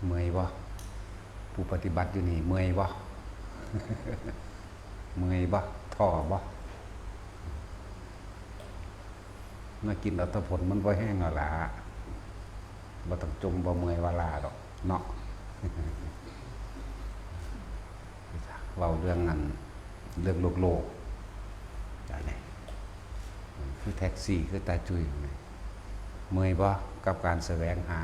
เมื่อยบ่ผู้ปฏิบัติอยู่นี่เมื่อยบ่เมื่อยบ่ท้อบ่มากินอัตผลมันบ่แห้งเอาล่ะบ่ต้องจมบ่เมื่อยวาลาดอกเนาะเว้าเรื่องนั้นเรื่องโลกอย่างนี้คือแท็กซี่คือตาจุยเมื่อยบ่กับการแสวงหา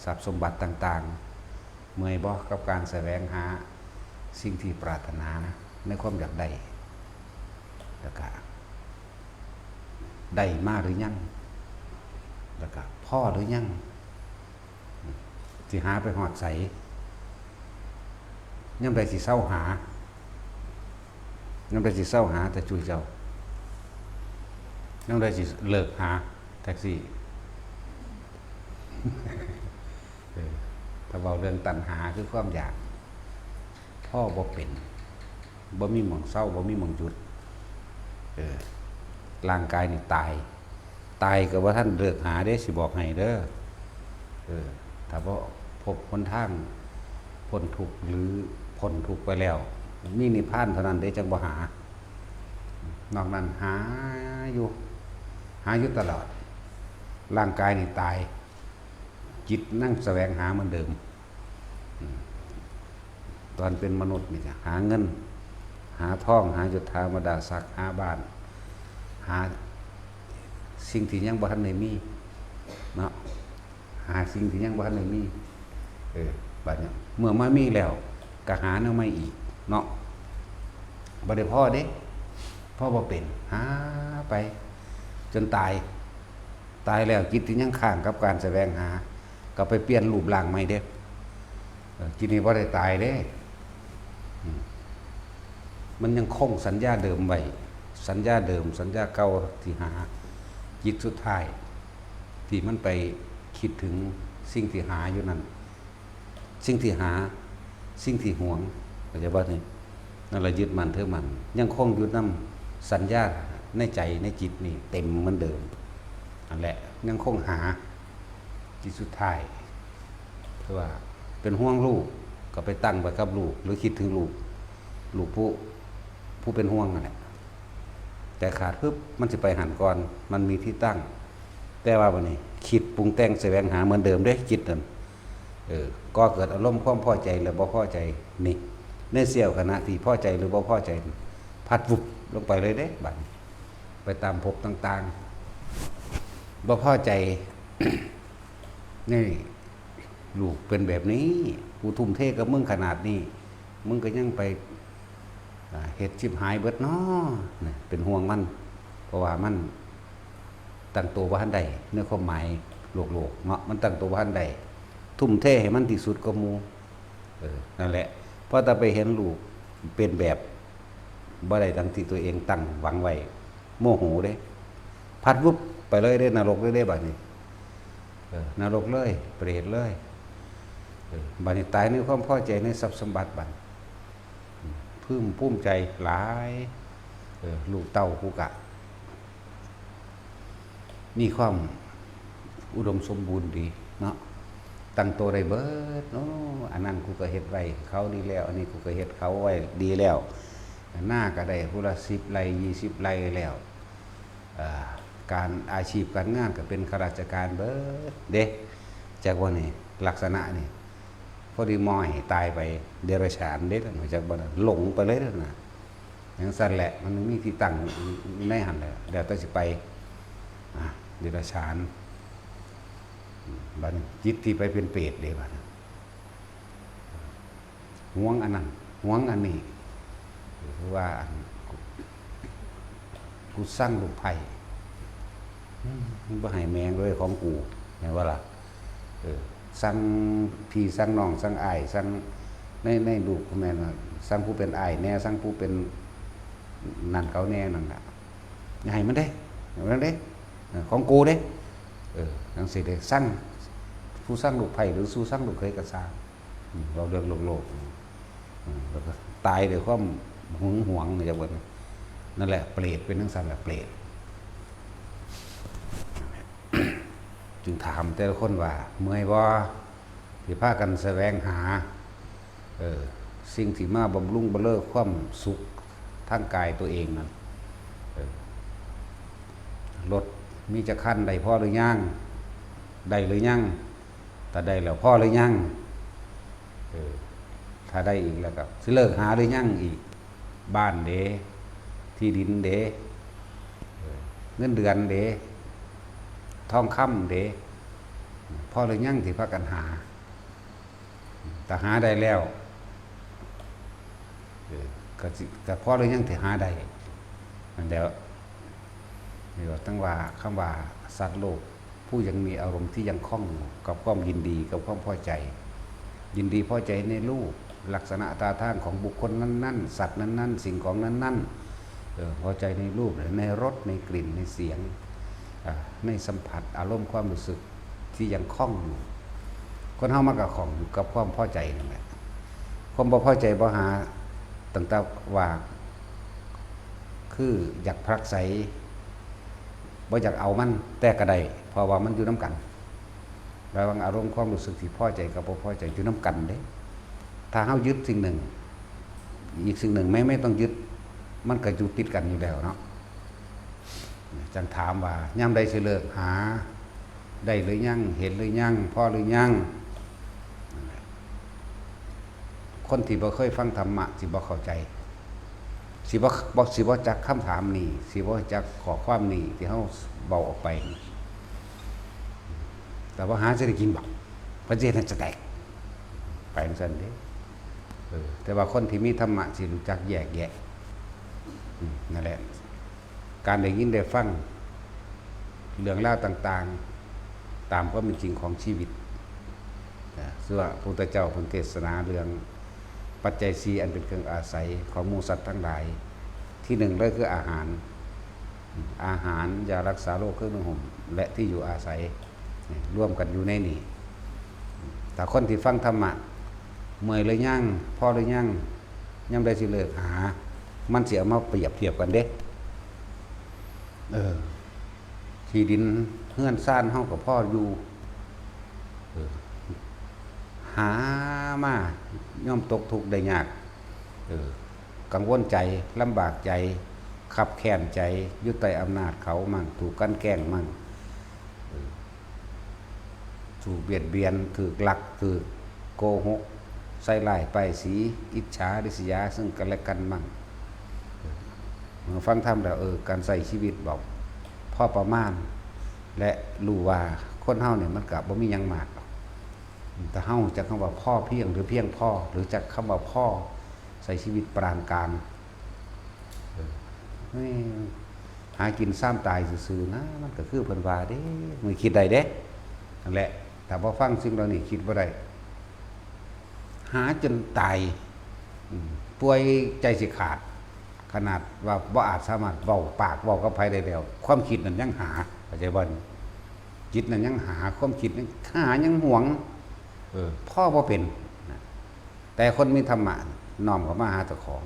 ทรัพย์สมบัติต่างๆเมื่อยบ่กับการแสวงหาสิ่งที่ปรารถนาในความอยากได้แล้วก็ได้มาหรือยังแล้วก็พ่อหรือยังสิหาไปหอดใสยังไปสิเศร้าหายังไปสิเศร้าหาแต่จุยเจ้ายังไปสิเลิกหาแท็กซี่ ถ้าเราเรื่องตัณหาคือความอยากพ่อบ่เป็นบ่มีหม่องเศร้าบ่มีหม่องหยุดร่างกายนี่ตายก็ว่าท่านเลิกหาได้สิบอกให้เด้อถ้าบ่พบหนทางพ้นทุกข์หรือพ้นทุกข์ไปแล้วมีนิพพานเท่านั้นได้จังบ่หานอกนั้นหาอยู่ตลอดร่างกายนี่ตายจิตนั่งแสวงหาเหมือนเดิมตอนเป็นมนุษย์นี่จะหาเงินหาทองหายุทธามดาศักดิ์หาบ้านหาสิ่งที่ยังบ่ทันได้มีเนาะหาสิ่งที่ยังบ่ทันได้มีบัดนี้เมื่อมามีแล้วก็หาแนวใหม่อีกเนาะบ่ได้พอเด้พ่อบ่เป็นหาไปจนตายแล้วจิตที่ยังค้างกับการแสวงหาก็ไปเปลี่ยนรูปร่างใหม่เด้จิตนี้บ่ได้ตายเด้มันยังคงสัญญาเดิมไว้สัญญาเดิมสัญญาเก่าที่หาจิตสุดท้ายที่มันไปคิดถึงสิ่งที่หาอยู่นั่นสิ่งที่หาสิ่งที่หวงเข้าใจบ่นี่นั่นละยึดมันถือมันยังคงอยู่นำสัญญาในใจในจิตนี่เต็มเหมือนเดิมนั่นแหละยังคงหาจิตสุดท้ายคือว่าเป็นห่วงลูกก็ไปตั้งไว้กับลูกหรือคิดถึงลูกผู้เป็นห่วงนั่นแหละแต่ขาดปึ๊บมันจะไปหันก่อนมันมีที่ตั้งแต่ว่าวันนี้คิดปรุงแต่งแสวงหาเหมือนเดิมเด้จิตนั่นก็เกิดอารมณ์ความพอใจหรือบ่พอใจนี่ในเสี้ยวขณะที่พอใจหรือบ่พอใจพัดวุบลงไปเลยเด้บัดไปตามภพต่างๆบ่พอใจ นี่ลูกเป็นแบบนี้กูทุ่มเทกับมึงขนาดนี้มึงก็ยังไปเฮ็ดชิบหายเบิดเนาะเป็นห่วงมันเพราะว่ามันตั้งตัวบ่ทันได้ในความหมายโลกเนาะมันตั้งตัวบ่ทันได้ทุ่มเทให้มันที่สุดก็หมู่นั่นแหละพอถ้าไปเห็นลูกเป็นแบบบ่ได้ดังที่ตัวเองตั้งหวังไว้โมโหเด้พัดวุบไปเลยเด้นรกเลยเด้บัดนี้นรกเลยเปรตเลยบัดนี้ตายในความพอใจในทรัพย์สมบัติบัดภูมิใจหลายลูกเต้ากูกะมีความอุดมสมบูรณ์ดีเนาะตั้งตัวได้เบิดเนาะอันนั้นกูก็เฮ็ดไว้เขาดีแล้วอันนี้กูก็เฮ็ดเขาไว้ดีแล้วหน้าก็ได้ผู้ละ10 ไร่20 ไร่แล้วการอาชีพการงานก็เป็นข้าราชการเบิดเด้จากวันนี้ลักษณะนี่พอดีมอยตายไปเดรัจฉานเด้มาจากบ่นั้นหลงไปเลยนะอย่างสั้นแหละมันมีที่ตั้งในหันแหละเดี๋ยวต้องสิไปเดรัจฉานบัดจิตที่ไปเป็นเปรตเด้บัดห่วงอันนั้นห่วงอันนี้คือว่ากูสร้างลูกไผ่บ่ให้แมงเลยของกูเห็นว่าล่ะสั่งพี่สั่งน้องสั่งอ้ายสั่งในลูกแม่นสั่งผู้เป็นอ้ายแน่สั่งผู้เป็นนั่นเขาแน่นั่นล่ะอย่าให้มันเด้มันเด้ของกูเด้จังซี่เด้สั่งผู้สั่งลูกไผ่หรือสู้สั่งลูกเคยก็สร้างเราเรื่องโลกแล้วก็ตายด้วยความหวงอย่างว่านั่นแหละเปรตเป็นทั้งสัตว์แหละเปรตจึงถามแต่ละคนว่าเมื่อยบ่ ที่พากันแสวงหาสิ่งที่มาบำรุงบำเรอความสุขทางกายตัวเองนั่นรถมีจะขั้นใดพ่อหรือยังได้หรือยังถ้าได้แล้วพ่อหรือยังถ้าได้อีกแล้วก็สิเลิกหาหรือยังอีกบ้านเด้ที่ดินเด้เงินเดือนเด้ทองคำเด้พ่อหรือยังที่พากันหาแต่หาได้แล้วก็พ่อหรือยังที่หาได้นั่นเดี๋ยวตั้งว่าคำว่าสัตว์โลกผู้ยังมีอารมณ์ที่ยังคล่องกับความยินดีกับความพอใจยินดีพอใจในรูปลักษณะตาท่างของบุคคลนั้นๆสัตว์นั้นๆสิ่งของนั้นๆพอใจในรูปในรสในกลิ่นในเสียงในสัมผัสอารมณ์ความรู้สึกที่ยังคล่องอยู่คนเฮามากับของอยู่กับความพอใจนั่นแหละความบ่พอใจบ่หาตั้งแต่ว่าคืออยากพรักไสบ่อยากเอามันแต่ก็ได้เพราะว่ามันอยู่น้ำกันระหว่างอารมณ์ความรู้สึกที่พอใจกับบ่พอใจอยู่น้ำกันเด้ถ้าเฮายึดสิ่งหนึ่งอีกสิ่งหนึ่งไม่ต้องยึดมันก็อยู่ติดกันอยู่แล้วเนาะจังถามว่ายามใดสิเลิกหาได้หรือยังเห็นหรือยังพอหรือยังคนที่บ่เคยฟังธรรมะสิบ่เข้าใจสิบ่จักคำถามนี้สิบ่จักข้อความนี้ที่เฮาเบาออกไปแต่ว่าหาจะได้กินบ่พระเจ้าท่านจะแตกไปจังซั่นเด้แต่ว่าคนที่มีธรรมะสิรู้จักแยกแยะนั่นแหละการได้ยินได้ฟังเรื่องราวต่างๆตามความเป็นจริงของชีวิตซึ่งว่าพระพุทธเจ้าเพิ่นเทศนาเรื่องปัจจัย4อันเป็นเครื่องอาศัยของหมู่สัตว์ทั้งหลายที่หนึ่งเลยคืออาหารยารักษาโรคเครื่องนุ่งห่มและที่อยู่อาศัยร่วมกันอยู่ในนี้แต่คนที่ฟังธรรมะเมื่อยเลยยั่งพอเลยยั่งย่ำได้สิเลิกหามันเสียมาเปรียบเทียบกันเด้ที่ดินเฮือนซ่านเฮากับพ่ออยู่หามาย่อมตกทุกข์ได้ยากกังวลใจลำบากใจขับแค้นใจอยู่ใต้อำนาจเขามั่งถูกกันแกล้งมั่งถูกเบียดเบียนถูกลักถูกโกหกใส่ร้ายป้ายสีอิจฉาริษยาซึ่งกันและกันมั่งฟังธรรมแล้วการใส่ชีวิตบอกพ่อประมาณและรู้ว่าคนเฮาเนี่ยมันก็บ่มีหยังมากแต่เฮาจักคำว่าพ่อเพียงหรือเพียงพ่อหรือจักคำว่าพ่อใส่ชีวิตปรานกลางหากินซ้ำตายซื่อๆนะมันก็คือเพิ่นว่าเด้มึงคิดได้เด้นั่นแหละแต่พอฟังสิ่งเหล่านี้คิดบ่ได้หาจนตายป่วยใจสิขาดขนาดว่าบ่อาจสามารถเว้าปากเว้ากับไผได้แล้วความคิดนั้นยังหาเข้าใจบ่จิตนั้นยังหาความคิดนั้นหายังหวงพ่อบ่เป็นแต่คนมีธรรมะน้อมเข้ามาหาเจ้าของ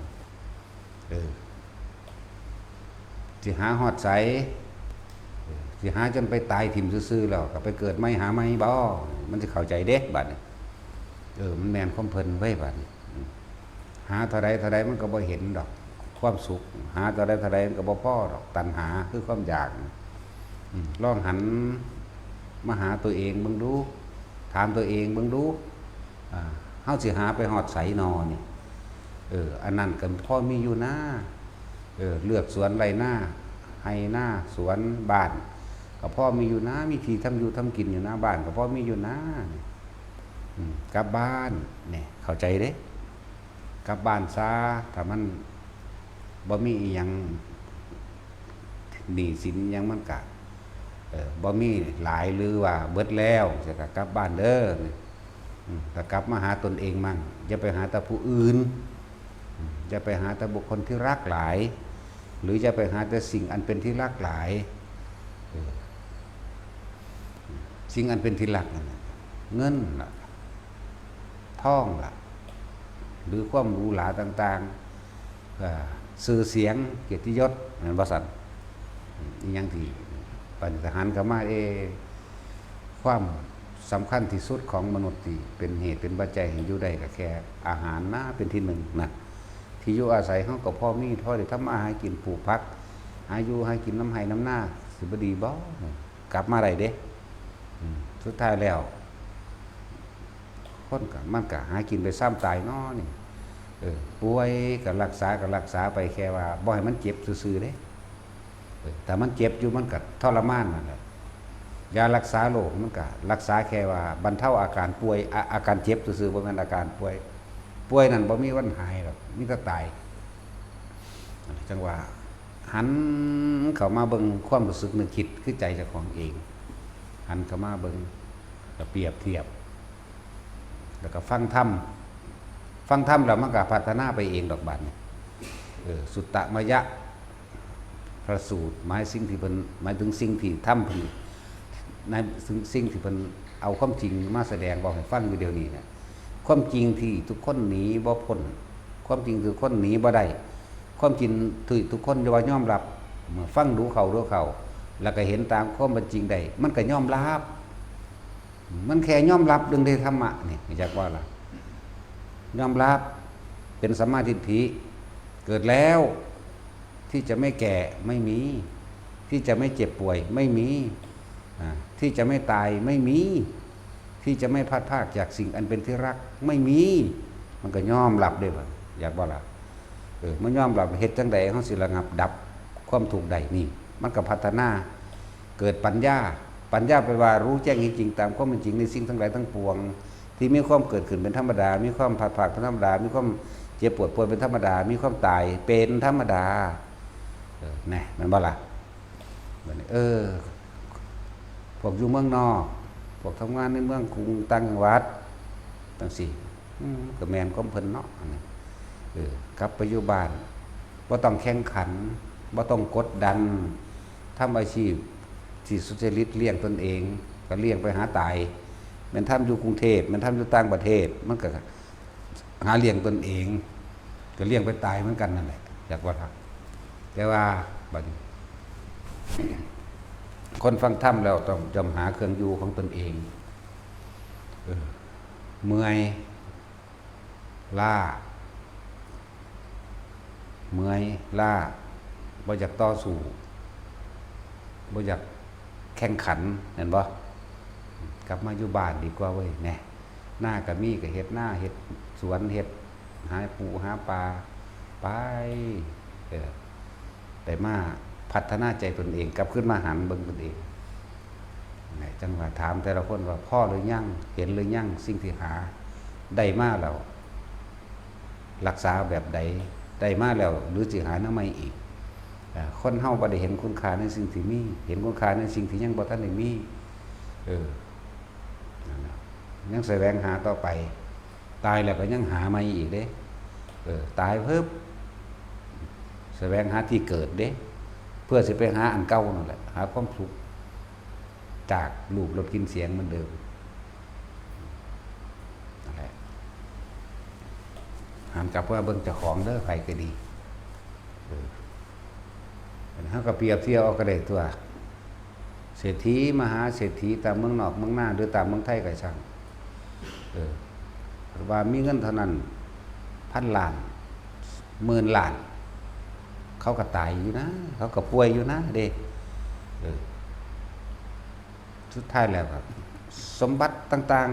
สิหาฮอดไสสิหาจนไปตายถิ่มซื่อๆแล้วก็ไปเกิดใหม่หาใหม่บ่มันสิเข้าใจเด้บัดนี้มันแม่นความเพิ่นไว้บัดนี้หาเท่าใดมันก็บ่เห็นดอกความสุขหาเท่าใดมันก็บ่พอดอกตัณหาคือความอยากลองหันมาหาตัวเองเบิ่งดูถามตัวเองเบิ่งดูเฮาสิหาไปฮอดไสนอนี่อันนั้นก็พ่อมีอยู่นะเลือกสวนไรหน้าไห้หน้าสวนบ้านก็พ่อมีอยู่นะมีที่ทำอยู่ทำกินอยู่นะบ้านก็พ่อมีอยู่นะกลับบ้านเนี่ยเข้าใจเด้กลับบ้านซะถ้ามันบ่มีอีหยังหนี้สินหยังมันก็บ่มีหลายหรือว่าเบิดแล้วจะกลับบ้านเด้อก็กลับมาหาตนเองมั่งอย่าไปหาแต่ผู้อื่นอย่าไปหาแต่บุคคลที่รักหลายหรืออย่าไปหาแต่สิ่งอันเป็นที่รักหลายสิ่งอันเป็นที่รักนั่นเงินล่ะทองล่ะหรือความหรูหราต่างๆสื่อเสียงเกียรติยศนั่นบ่ซั่นอีหยังที่ปัญหาหันเข้ามาความ สำคัญที่สุดของมนุษย์ที่เป็นเหตุเป็นปัจจัยให้อยู่ได้ก็แค่อาหารนะเป็นที่หนึ่งนะที่อยู่อาศัยเขาก็พ่อมีพ่อได้ทำมาหากินปลูกพักหาอยู่หากินน้ำไห้น้ำหน้าสิบดีบ่กลับมาได้เด้สุดท้ายแล้วคนก็มันก็หากินไปซ้ำตายน้อนี่ป่วยก็รักษาไปแค่ว่าบ่ให้มันเจ็บซื่อๆเด้แต่มันเจ็บอยู่มันก็ทรมานนั่นแหละยารักษาโรคมันก็รักษาแค่ว่าบรรเทาอาการป่วยอาการเจ็บซื่อๆบ่แม่นอาการป่วยนั่นบ่มีวันหายหรอกมีแต่ตายจังว่าหันเข้ามาเบิ่งความรู้สึกนึกคิดคือใจเจ้าของเองหันเข้ามาเบิ่งแล้วเปรียบเทียบแล้วก็ฟังธรรมแล้วมันก็พัฒนาไปเองดอกบัดนี่สุตตมยะพระสูตรหมายถึงสิ่งที่ธรรมเพิ่นในสิ่งที่เพิ่นเอาความจริงมาแสดงบอกให้ฟังอยู่เดี๋ยวนี้นะความจริงที่ทุกคนหนีบ่พ้นความจริงทุกคนหนีบ่ได้ความจริงที่ทุกคนว่ายอมรับเมื่อฟังดูเขาแล้วก็เห็นตามความเป็นจริงได้มันก็ยอมรับมันแค่ยอมรับเรื่องในธรรมะนี่อยากว่าล่ะยอมรับเป็นสัมมาทิฏฐิเกิดแล้วที่จะไม่แก่ไม่มีที่จะไม่เจ็บป่วยไม่มีที่จะไม่ตายไม่มีที่จะไม่พลาดพลาดจากสิ่งอันเป็นที่รักไม่มีมันก็ยอมรับได้บ่อยากว่าล่ะมันยอมรับเฮ็ดจังใดเฮาสิระงับดับความทุกข์ใดนี่มันก็พัฒนาเกิดปัญญาแปลว่ารู้แจ้งจริงตามความเป็นจริงในสิ่งทั้งหลายทั้งปวงที่มีความเกิดขึ้นเป็นธรรมดามีความผาดเป็นธรรมดามีความเจ็บปวดป่วยเป็นธรรมดามีความตายเป็นธรรมดาแน่มันบ่ล่ะบัดนี้พวกอยู่เมืองนอกพวกทำงานในเมืองกรุงต่างจังหวัดจังซี่ก็แม่นของเพิ่นเนาะกลับไปอยู่บ้านบ่ต้องแข่งขันบ่ต้องกดดันทำอาชีพที่สุจริตเลี้ยงตนเองก็เลี้ยงไปหาตายแม่นทำอยู่กรุงเทพแม่นทำอยู่ต่างประเทศมันก็หาเลี้ยงตนเองก็เลี้ยงไปตายเหมือนกันนั่นแหละอยากว่าแต่ว่าบัดนี้คนฟังธรรมแล้วต้องจำหาเครื่องอยู่ของตนเองเมื่อยล้าบ่อยากต่อสู้บ่อยากแข่งขันเห็นบ่กลับมาอยู่บ้านดีกว่าเว้ยแน่หน้าก็มีก็เฮ็ดหน้าเฮ็ดสวนเฮ็ดหาปูหาปลาไปแต่มาพัฒนาใจตนเองกลับขึ้นมาหันเบิ่งตนเองจังหวะถามแต่ละคนว่าพ่อหรือยังเห็นหรือยังสิ่งที่หาได้มาแล้วรักษาแบบใดได้มาแล้วหรือสิหาหน้าใหม่อีกคนเฮาบ่ได้เห็นคุณค่าในสิ่งที่มีเห็นคุณค่าในสิ่งที่ยังบ่ทันได้มียังแสวงหาต่อไปตายแล้วก็ยังหาใหม่อีกเด้ตายเพิ่มแสวงหาที่เกิดเด้เพื่อสิไปหาอันเก่านั่นแหละหาความสุขจากรูปรสกลิ่นเสียงเหมือนเดิมนั่นแหละหันกลับว่าเบิ่งเจ้าของเด้อใครก็ดีเฮาก็เปรียบเทียบเอาก็ได้ตัวเศรษฐีมหาเศรษฐีตามเมืองนอกเมืองหน้าหรือตามเมืองไทยก็ช่างว่ามีเงินเท่านั้น1,000 ล้าน10,000 ล้านเขาก็ตายอยู่นะเขาก็ป่วยอยู่นะเด้สุดท้ายแล้วครับสมบัติต่าง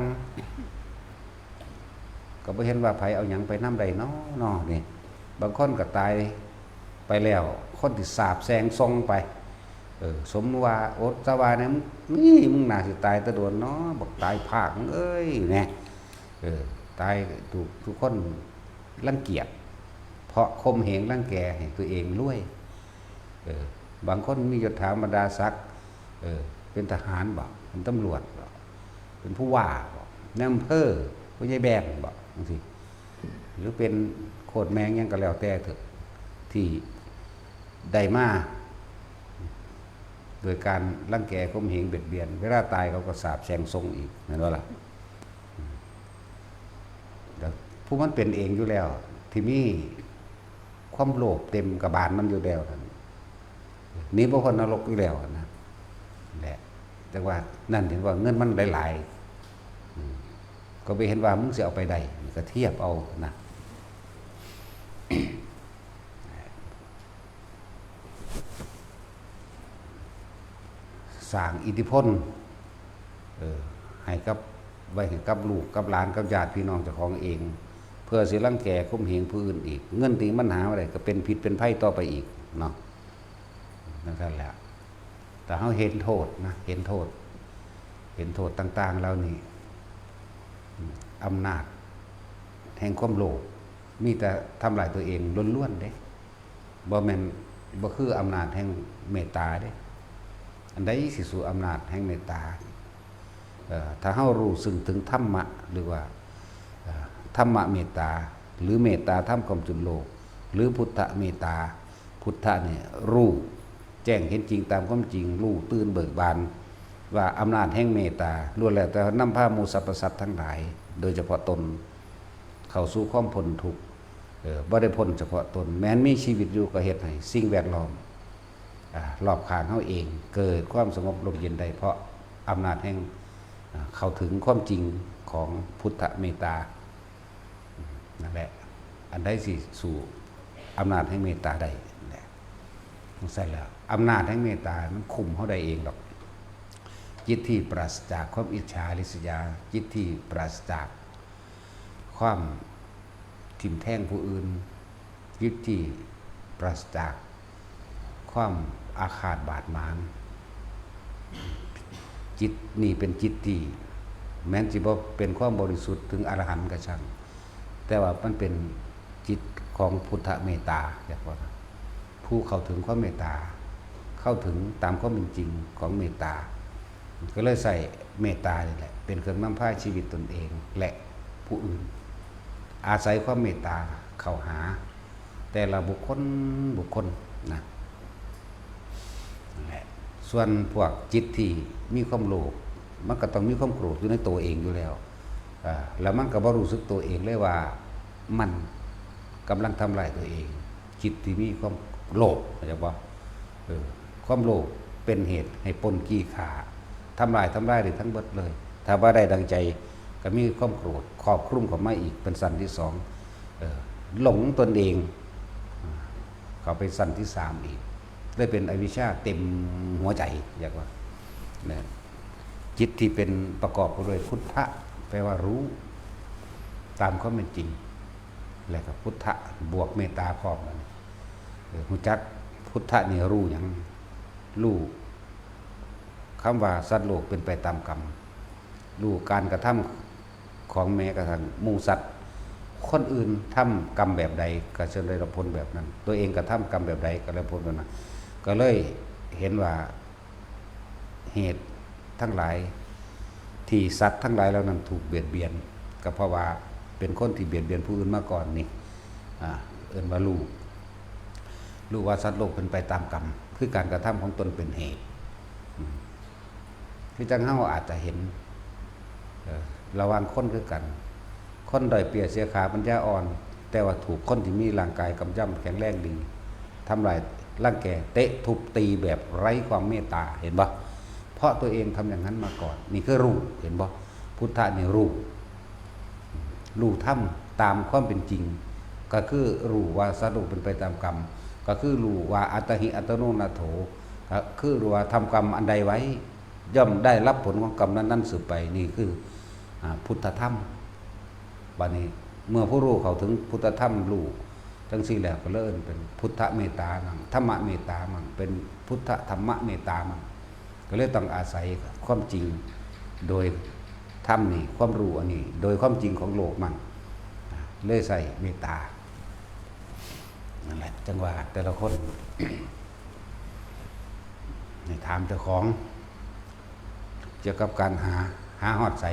ๆก็บ่เห็นว่าไผเอาหยังไปนำใดเนาะนี่บางคนก็ตายไปแล้วคนที่สาบแซงทรงไปสมว่าอดสว่าเนี่ยนี่มึงน่าสิตายแต่โดนเนาะบอกตายภาคเอ้ยแน่ตายถูกทุกคนรังเกียจเพราะข่มเหงรังแกให้ตัวเองรวยบางคนมียศถาบรรดาศักดิ์เป็นทหารบ่เป็นตำรวจบ่เป็นผู้ว่าบ่นายอำเภอผู้ใหญ่แบงบ่บางทีหรือเป็นโคตรแมงยังก็แล้วแต่เถอะที่ได้มาโดยการรังแกข่มเหงเบียดเบียนเวลาตายเขาก็สาปแช่งทรงอีกนั่นว่าล่ะผู้มันเป็นเองอยู่แล้วที่มีความโลภเต็มกระบาลมันอยู่แล้วนี่พวกคนนรกอยู่แล้วนะแหละแต่ว่านั่นเห็นว่าเงินมันหลาย ก็ไปเห็นว่ามึงสิเอาไปได้ก็เทียบเอานะสร้างอิทธิพลให้กับไว้ให้กับลูกกับหลานกับญาติพี่น้องเจ้าของเอง เพื่อสิรังแกข่มเหงผู้อื่นอีกเงินที่มันหาอะไรก็เป็นผิดเป็นภัยต่อไปอีกเนาะนั่นแหละแต่เขาเห็นโทษนะเห็นโทษต่างๆแล้วนี่อำนาจแห่งความโลภมีแต่ทำลายตัวเองล้วนๆเด้บ่แม่นบ่คืออำนาจแห่งเมตตาเด้อันใดสิสู่อำนาจแห่งเมตตาถ้าเฮารู้ซึ่งถึงธรรมะหรือว่าธรรมะเมตตาหรือเมตตาธรรมความจุนโลกหรือพุทธเมตตาพุทธะเนี่ยรู้แจ้งเห็นจริงตามความจริงรู้ตื่นเบิกบานว่าอำนาจแห่งเมตตาล้วนแล้วแต่นำพาหมู่สรรพสัตว์ทั้งหลายโดยเฉพาะตนเข้าสู่ความพ้นทุกข์บ่ได้พ้นเฉพาะตนแม้นมีชีวิตอยู่ก็เฮ็ดให้สิ่งแวดล้อมรอบข้างเฮาเองเกิดความสงบลมเย็นได้เพราะอำนาจแห่งเข้าถึงความจริงของพุทธเมตตานั่นแหละอันใดสิสู่อำนาจแห่งเมตตาได้แหละใช่แล้วอำนาจแห่งเมตตามันคุมเฮาได้เองหรอกจิตที่ปราศจากความอิจฉาริษยาจิตที่ปราศจากความทิ่มแทงผู้อื่นจิตที่ปราศจากความอาฆาตบาดหมางจิตนี่เป็นจิตที่แม้นสิบ่เป็นความบริสุทธิ์ถึงอรหันต์ก็ช่างแต่ว่ามันเป็นจิตของพุทธเมตตาอยากว่าผู้เข้าถึงความเมตตาเข้าถึงตามความเป็นจริงของเมตตาก็เลยใส่เมตตานี่แหละเป็นเครื่องนำพาชีวิตตนเองและผู้อื่นอาศัยความเมตตาเข้าหาแต่ละบุคคลนะนั่นแหละส่วนพวกจิตที่มีความโลภมันก็ต้องมีความโกรธอยู่ในตัวเองอยู่แล้วแล้วมันก็บ่รู้สึกตัวเองเลยว่ามันกำลังทำลายตัวเองจิตที่มีความโลภเข้าใจบ่ความโลภเป็นเหตุให้ปนกี้ขาทำลายได้ทั้งเบิดเลยถ้าว่าได้ดังใจก็มีความโกรธครอบคลุมเข้ามาอีกเป็นสั้นที่สองหลงตนเองเข้าไปสั้นที่สามอีกได้เป็นอวิชชาเต็มหัวใจอยากว่าเนี่ยจิตที่เป็นประกอบไปด้วยพุทธะแปลว่ารู้ตามความเป็นจริงแล้วก็พุทธะบวกเมตตาพร้อมกันรู้จักพุทธะนี่รู้อย่างรู้คำว่าสัตว์โลกเป็นไปตามกรรมรู้การกระทำของแม้กระทั่งหมู่สัตว์คนอื่นทำกรรมแบบใดก็จะได้รับผลแบบนั้นตัวเองกระทำกรรมแบบใดก็ได้รับผลแบบนั้นก็เลยเห็นว่าเหตุทั้งหลายที่สัตว์ทั้งหลายแล้วนั้นถูกเบียดเบียนก็เพราะว่าเป็นคนที่เบียดเบียนผู้อื่นมาก่อนนี่เอิ้นว่ารู้ว่าสัตว์โลกเป็นไปตามกรรมคือการกระทำของตนเป็นเหตุที่จังเฮาอาจจะเห็นระหว่างคนคือกันคนด้อยเปรียบเสียขาปัญญาอ่อนแต่ว่าถูกคนที่มีร่างกายกำยำแข็งแรงดีทำลายร่างแก่เตะทุบตีแบบไร้ความเมตตาเห็นบ่เพราะตัวเองทำอย่างนั้นมาก่อนนี่คือรู้เห็นบ่พุทธะนี่รู้ทำตามความเป็นจริงก็คือรู้ว่าสัตว์โลกเป็นไปตามกรรมก็คือรู้ว่าอัตถิอัตโนนาโถก็คือรู้ว่าทำกรรมอันใดไว้ย่อมได้รับผลของกรรมนั้นสืบไปนี่คือพุทธธรรมบัดนี้เมื่อผู้รู้เข้าถึงพุทธธรรมรู้จังซี่แล้วก็เริ่มเป็นพุทธเมตตามั่งธรรมเมตตามั่งเป็นพุทธธรรมเมตตามั่งก็เลยต้องอาศัยความจริงโดยธรรมนี่ความรู้อันนี้โดยความจริงของโลกมั่งเลยใส่เมตตานั่นแหละจังว่าแต่ละคนในถามเจ้าของเกี่ยวกับการหาฮอดใส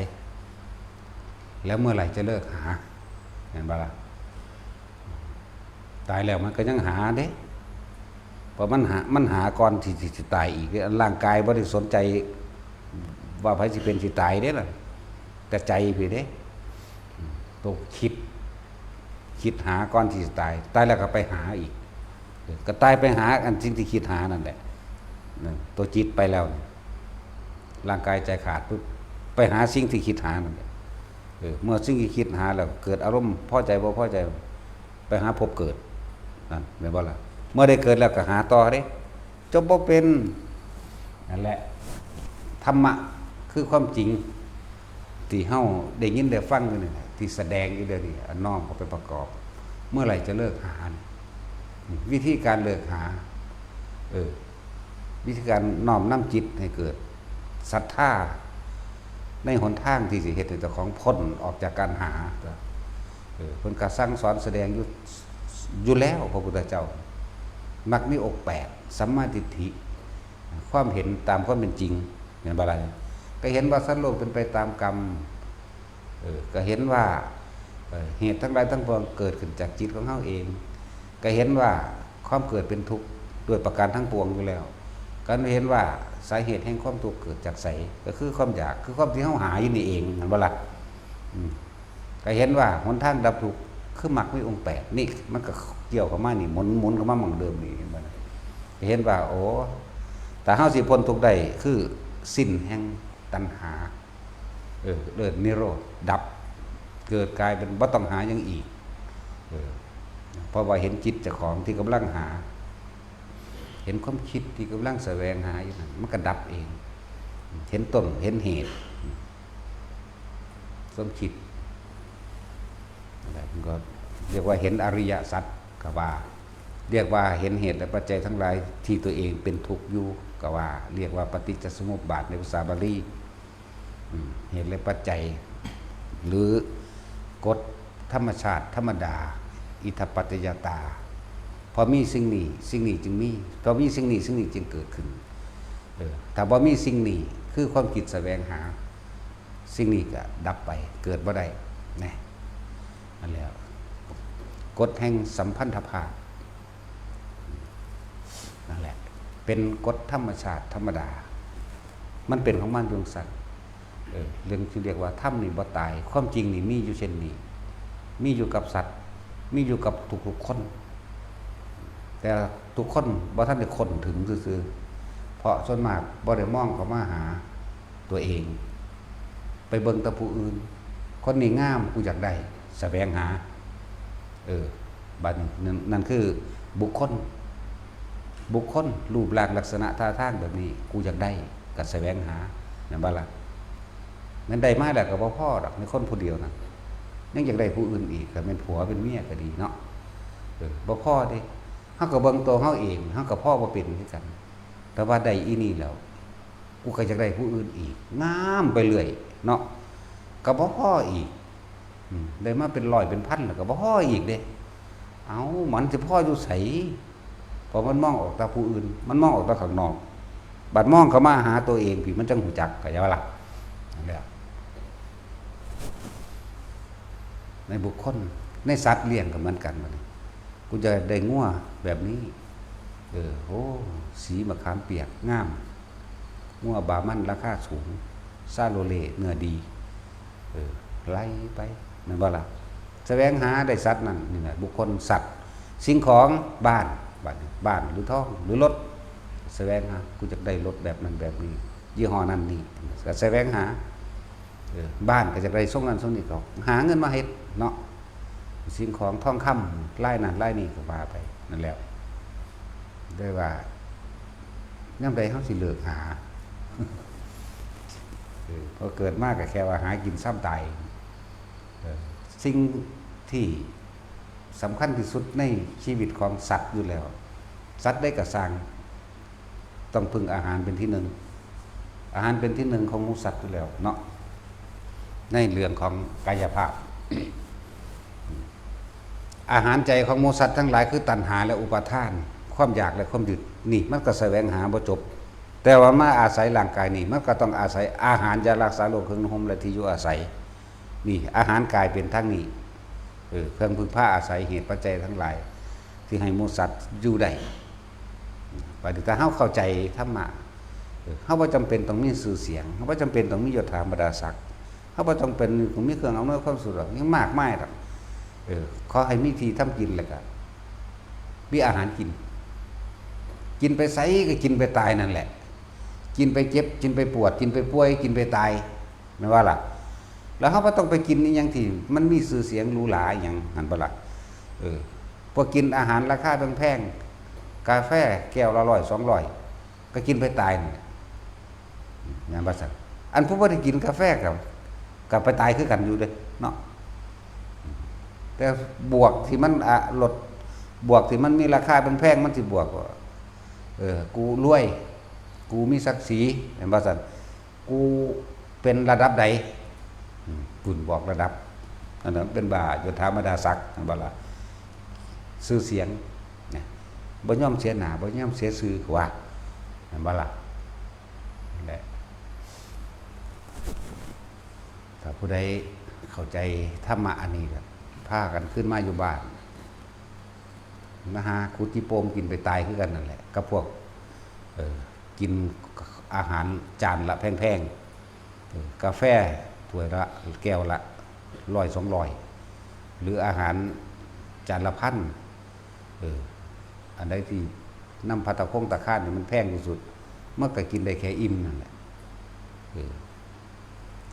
แล้วเมื่อไหร่จะเลิกหาเห็นบ่ล่ะตายแล้วมันก็ยังหาเด้เพราะมันหาก่อนที่สิตายอีกร่างกายบ่ได้สนใจว่าไผสิเป็นสิตายเด้ล่ะแต่ใจพี่เด้ต้องคิดหาก่อนที่จะตายแล้วก็ไปหาอีกก็ตายไปหาอันสิ่งที่คิดหานั่นแหละตัวจิตไปแล้วร่างกายใจขาดปุ๊บไปหาสิ่งที่คิดหานั่นแหละ เมื่อสิ่งที่คิดหาแล้วเกิดอารมณ์พอใจบ่พอใจไปหาพบเกิดนั่นแม่นบ่ล่ะเมื่อได้เกิดแล้วก็หาต่อเด้จบบ่เป็นนั่นแหละธรรมะคือความจริงที่เฮาได้ยินได้ฟังอยู่นี่ที่แสดงอยู่เดี๋ยวนี้น้อมเข้าไปประกอบเมื่อไหร่จะเลิกหาวิธีการเลิกหาวิธีการน้อมน้ำจิตให้เกิดศรัทธาในหนทางที่สิเฮ็ดให้เจ้าของพ้นออกจากการหาเพิ่นก็สั่งสอนแสดงอยู่แล้วพระพุทธเจ้ามักมีองค์8สัมมาทิฏฐิความเห็นตามความเป็นจริงเห็นบ่ล่ะก็เห็นว่าสัตว์โลกเป็นไปตามกรรมก็เห็นว่าเหตุทั้งหลายทั้งปวงเกิดขึ้นจากจิตของเฮาเองก็เห็นว่าความเกิดเป็นทุกข์ด้วยประการทั้งปวงอยู่แล้วก็เห็นว่าสาเหตุแห่งความทุกข์เกิดจากไสก็คือความอยากคือความที่เฮาหาอยู่นี่เองเห็นบ่ล่ะก็เห็นว่าหนทางดับทุกข์คือมรรคมีองค์8นี่มันก็เกี่ยวเข้ามานี่หมุนเข้ามาหม่องเดิมนี่เห็นบ่ล่ะเห็นว่าโอ้แต่เฮาสิพ้นทุกข์ได้คือสิ้นแห่งตัณหาเลิศนิโรธดับเกิดกลายเป็นบ่ต้องหาอย่างอีกเพราะว่าเห็นจิตเจ้าของที่กำลังหาเห็นความคิดที่กำลังแสวงหาอยู่นั่นมันก็ดับเองเห็นต้นเห็นเหตุความคิดอะไรมันก็เรียกว่าเห็นอริยสัจก็ว่าเรียกว่าเห็นเหตุและปัจจัยทั้งหลายที่ตัวเองเป็นทุกข์อยู่ก็ว่าเรียกว่าปฏิจจสมุปบาทในภาษาบาลีเหตุและปัจจัยหรือกฎธรรมชาติธรรมดาอิทัปปัจจยตาพอมีสิ่งนี้สิ่งนี้จึงมีพอมีสิ่งนี้สิ่งนี้จึงเกิดขึ้นถ้าบ่มีสิ่งนี้คือความคิดแสวงหาสิ่งนี้ก็ดับไปเกิดบ่ได้นะนั่นแล้วกฎแห่งสัมพันธภาพนั่นแหละเป็นกฎธรรมชาติธรรมดามันเป็นของมันดวงสัตว์เรื่องที่เรียกว่าธรรมนี่บ่ตายความจริงนี่มีอยู่เช่นนี้มีอยู่กับสัตว์มีอยู่กับทุกๆคนแต่ทุกคนบ่ทันได้คนถึงซื่อๆเพราะส่วนมากบ่ได้มองเข้ามาหาตัวเองไปเบิ่งแต่ผู้อื่นคนนี้งามกูอยากได้แสวงหาบัดนี้นั่นคือบุคคลรูปร่างลักษณะท่าทางแบบนี้กูอยากได้ก็แสวงหาแม่นบ่ล่ะมันได้มาแล้วก็บ่พอดอกในคนผู้เดียวน่ะยังอยากได้ผู้อื่นอีกก็เป็นผัวเป็นเมียก็ดีเนาะบ่พอเด้เฮาก็เบิ่งตัวเฮาเองเฮาก็พอบ่เป็นคือกันแต่ว่าได้อีนี่แล้วกูก็อยากได้ผู้อื่นอีกงามไปเรื่อยเนาะก็บ่พออีกได้มาเป็น100เป็นพันแล้วก็บ่พออีกเด้เอ้ามันสิพออยู่ไสพอมันมองออกตาผู้อื่นมันมองออกตาข้างนอกบัดมองเข้ามาหาตัวเองพี่มันจังหูจักก็อย่าว่าล่ะนั่นแหละในบุคคลในสัตว์เลี้ยงก็เหมือนกันบัดนี้กูจะได้งัวแบบนี้โอ้สีมะขามเปียกงามงัวบามันราคาสูงซาโลเลเนื้อดีไล่ไปนั่นบ่ล่ะแสวงหาได้สัตว์นั่นนี่แหละบุคคลสัตว์สิ่งของบ้านหรือท้องหรือรถแสวงหากูจะได้รถแบบนั้นแบบนี้ยี่ห้อนั้นนี่ก็แสวงหาบ้านก็จะได้ส่งนั้นส่งนี้ก็หาเงินมาเฮ็ดเนาะสิ่งของทองคำไล่นั่นไล่นี่ก็ว่าไปนั่นแหละได้ว่าย่ำใดเฮาสิเลิกหาพอเกิดมากก็แค่ว่าหากินซ้ำตายสิ่งที่สำคัญที่สุดในชีวิตของสัตว์อยู่แล้วสัตว์ได้กระสร้างต้องพึ่งอาหารเป็นที่หนึ่งอาหารเป็นที่หนึ่งของหมูสัตว์อยู่แล้วเนาะในเรื่องของกายภาพ อาหารใจของหมูสัตว์ทั้งหลายคือตัณหาและอุปาทานความอยากและความยึดนี่มันก็แสวงหาบ่จบแต่ว่ามาอาศัยร่างกายนี่มันก็ต้องอาศัยอาหารยารักษาโรคเครื่องห่มและที่อยู่อาศัยนี่อาหารกายเป็นทั้งนี้เครื่องพึ่งพาอาศัยเหตุปัจจัยทั้งหลายที่ให้หมูสัตว์อยู่ได้ปฏิถ้าเฮาเข้าใจธรรมะเฮาบ่จำเป็นต้องมีชื่อเสียงเฮาบ่จำเป็นต้องมียศถาบรรดาศักดิ์เฮาบ่จำเป็นต้องมีเครื่องอำนวยความสะดวกยังมากมายดอกขอให้มีที่ทำกินแล้วก็มีอาหารกินไปไสก็กินไปตายนั่นแหละกินไปเจ็บกินไปปวดกินไปป่วยกินไปตายไม่ว่าล่ะ แล้วเขาก็ต้องไปกินนี่ยังที่มันมีชื่อเสียงหรูหราอย่างหันบ่ล่ะพอกินอาหารราคาแพงๆกาแฟแก้วละ100 200ก็กินไปตายนี่อย่างว่าซั่นอันผู้บ่ได้กินกาแฟกับไปตายคือกันอยู่เด้เนาะแต่บวกที่มันลดบวกที่มันมีราคาแพงๆมันสิบวกว่ากูรวยกูมีศักดิ์ศรีเห็นบ่ซั่นกูเป็นระดับใดปุ่นบอกระดับอันนั้นเป็นบาโยธามดาศักดิ์บ่ล่ะชื่อเสียงนะบ่ยอมเสียหน้าบ่ยอมเสียชื่อว่าเห็นบ่ล่ะนั่นแหละถ้าผู้ใดเข้าใจธรรมะอันนี้ก็พากันขึ้นมาอยู่บ้านมาหาคุดจิโปมกินไปตายคือกันนั่นแหละกับพวกกินอาหารจานละแพงๆกาแฟถ้วยละแก้วละ100 200หรืออาหารจานละ1,000อันใดที่น้ำพัตตะคงตะข้านนี่มันแพงที่สุดเมื่อก็กินได้แค่อิ่มนั่นแหละ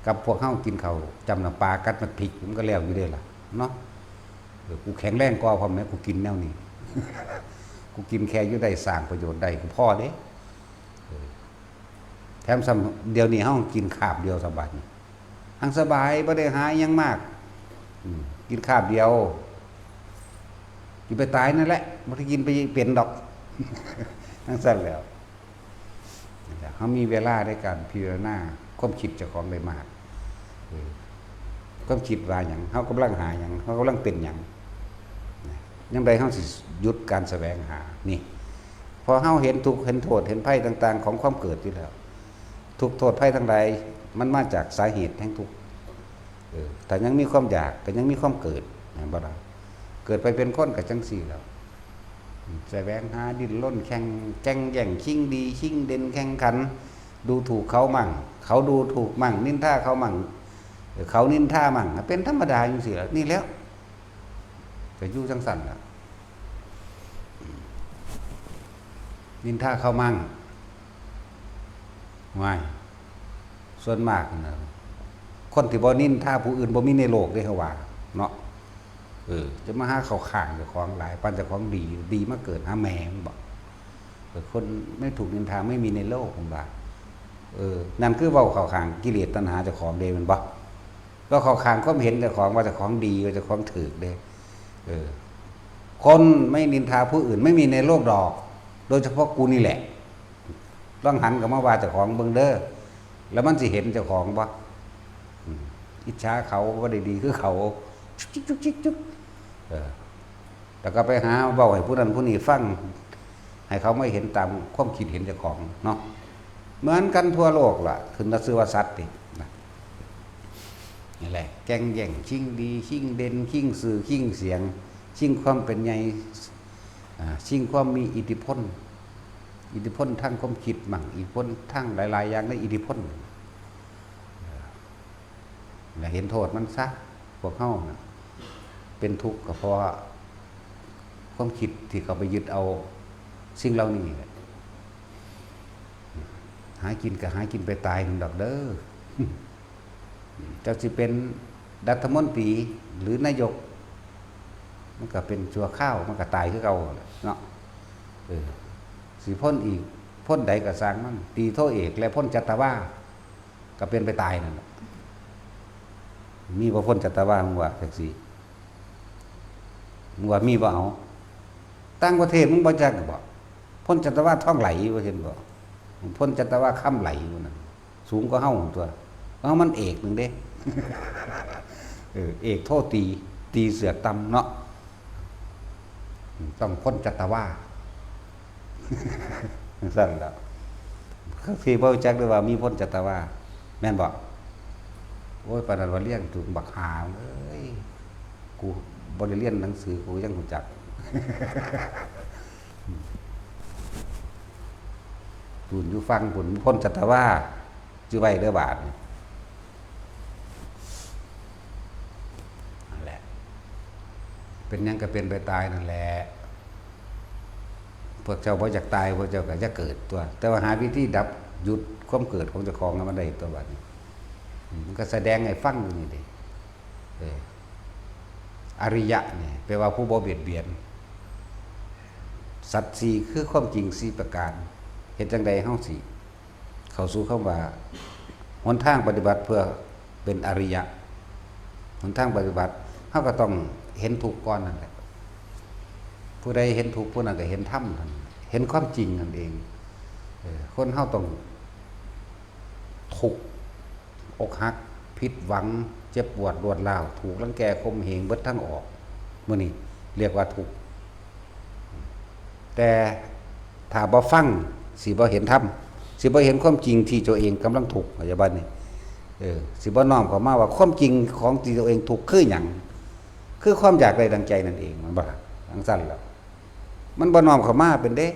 กับพวกเฮากินข้าวจำน้ำปลากัดมันพริกมันก็แล้วอยู่เด้ล่ะเนาะกูแข็งแรงกว่าพอแม้กูกินแนวนี้กูกินแค่อยู่ได้สร้างประโยชน์ได้กูพ่อเด้แถมเดี๋ยวนี้เฮากินคาบเดียวสบายหังสบายบ่ได้หายังมากกินคาบเดียวกินไปตายนั่นแหละบ่ได้กินไปเป็นดอกทั้งสั้นแล้วเขามีเวลาในการพิจารณาความคิดเจ้าของได้มากความคิดว่าหยังเฮากำลังหาหยังเฮากำลังเป็นหยังยังใดเฮาสิหยุดการแสวงหานี่พอเฮาเห็นทุกข์เห็นโทษเห็นภัยต่างๆของความเกิดอยู่แล้วทุกข์โทษภัยทั้งหลายมันมาจากสาเหตุแห่งทุกข์แต่ยังมีความอยากก็ยังมีความเกิดนะบ่ล่ะเกิดไปเป็นคนก็จังซี่แล้วแสวงหาดิ้นรนแข่งแย่งชิงดีชิงเด่นแข่งขันดูถูกเขามั่งเขาดูถูกมั่งนินทาเขามั่งเขานินทามั่งเป็นธรรมดาอยู่สิล่ะนี่แล้วก็อยู่จังสั่นล่ะนินทาเขามั่งไม่ส่วนมากนะคนที่บ่นินทาผู้อื่นบ่มีในโลกเด้เขาว่าเนาะจะมาหาเขาข้างเจ้าของหลายปันเจ้าของดีมาเกิดหาแม่มันบอกคนไม่ถูกนินทาไม่มีในโลกผมว่านั่นคือเว้าเข้าข้างกิเลสตัณหาเจ้าของเด้มันบ่ก็เข้าข้างความเห็นเจ้าของว่าเจ้าของดีว่าเจ้าของถูกเด้คนไม่นินทาผู้อื่นไม่มีในโลกดอกโดยเฉพาะกูนี่แหละต้องหันกลับมาว่าเจ้าของเบิ่งเด้อแล้วมันสิเห็นเจ้าของบ่อิจฉาเขาว่าได้ดีคือเขาจุ๊กแต่ก็ไปหาเว้าให้ผู้นั้นผู้นี้ฟังให้เขาไม่เห็นตามความคิดเห็นเจ้าของเนาะเหมือนกันทั่วโลกล่ะขึ้นมาซื้อว่าสัตว์นี่แหละแก่งแย่งชิงดีชิงเด่นชิงสื่อชิงเสียงชิงความเป็นใหญ่ชิงความมีอิทธิพลทางความคิดมั่งอิทธิพลทางหลายๆอย่างในอิทธิพลและเห็นโทษมันซะพวกเฮานะเป็นทุกข์ก็เพราะความคิดที่เขาไปยึดเอาสิ่งเหล่านี้หากินก็หากินไปตายนึงดอกเด้อเจ้าสิเป็นรัฐมนตรีหรือนายกมันก็เป็นชั่วข้าวมันก็ตายคือเก่าเนาะสิพ้นอีกพ้นใดก็สร้างมันตีโทเอกและพ้นจัตวาก็เป็นไปตายนั่นแหละมีบ่พ้นจัตวามึงว่าจังซี่มึงว่ามีบ่เอาต่างประเทศมึงบ่จักบ่พ้นจัตวาท่องไหลบ่เห็นบ่พ้นจัตวาค่ำไหลอยู่นั่นสูงกว่าเฮาตัวเฮามันเอกนึงเด้ เอกโทษตีเสือกต่ำเนาะต้องพ้นจัตวาสั่นแล้วที่บ่จักด้วยว่ามีพ้นจัตวาแม่นบ่โอ้ยปานนั้นว่าเลี้ยงถูกบักหาเอ้ยกูบ่ได้เรียนหนังสือกูยังรู้จักปุ่นอยู่ฟังปุ่นพ้นจัตวาชื่อไว้เด้อบาดนั่นแหละเป็นหยังก็เป็นไปตายนั่นแหละพวกเจ้าบ่อยากตายพวกเจ้าก็จะเกิดตัวแต่ว่าหาวิธีดับหยุดความเกิดของเจ้าของแล้วมันได้ตัวบัดนี้ มันก็แสดงให้ฟังอยู่นี่เด้อริยะเนี่ยแปลว่าผู้บ่เบียดเบียนสัจสี่คือความจริงสี่ประการเห็นจังใดเฮาสิเข้าสู่คำว่าหนทางปฏิบัติเพื่อเป็นอริยะหนทางปฏิบัติเฮาก็ต้องเห็นทุกข์ก่อนนั่นแหละผู้ใดเห็นทุกข์ผู้นั้นก็เห็นธรรมนั่นเห็นความจริงนั่นเองคนเฮาต้องทุกข์อกหักผิดหวังเจ็บปวดรวดร้าวถูกรังแกข่มเหงเบิดทั้งออกมื้อนี้เรียกว่าทุกข์แต่ถ้าบ่ฟังสิบ่เห็นธรรมสิบ่เห็นความจริงที่ตัวเองกำลังทุกข์ปัจจุบันนี้สิบ่น้อมเข้ามาว่าความจริงของที่ตัวเองทุกข์คือหยังคือความอยากได้ดังใจนั่นเองมันบ่จังซั่นแล้วมันบ่น้อมเข้ามาเป็นเด้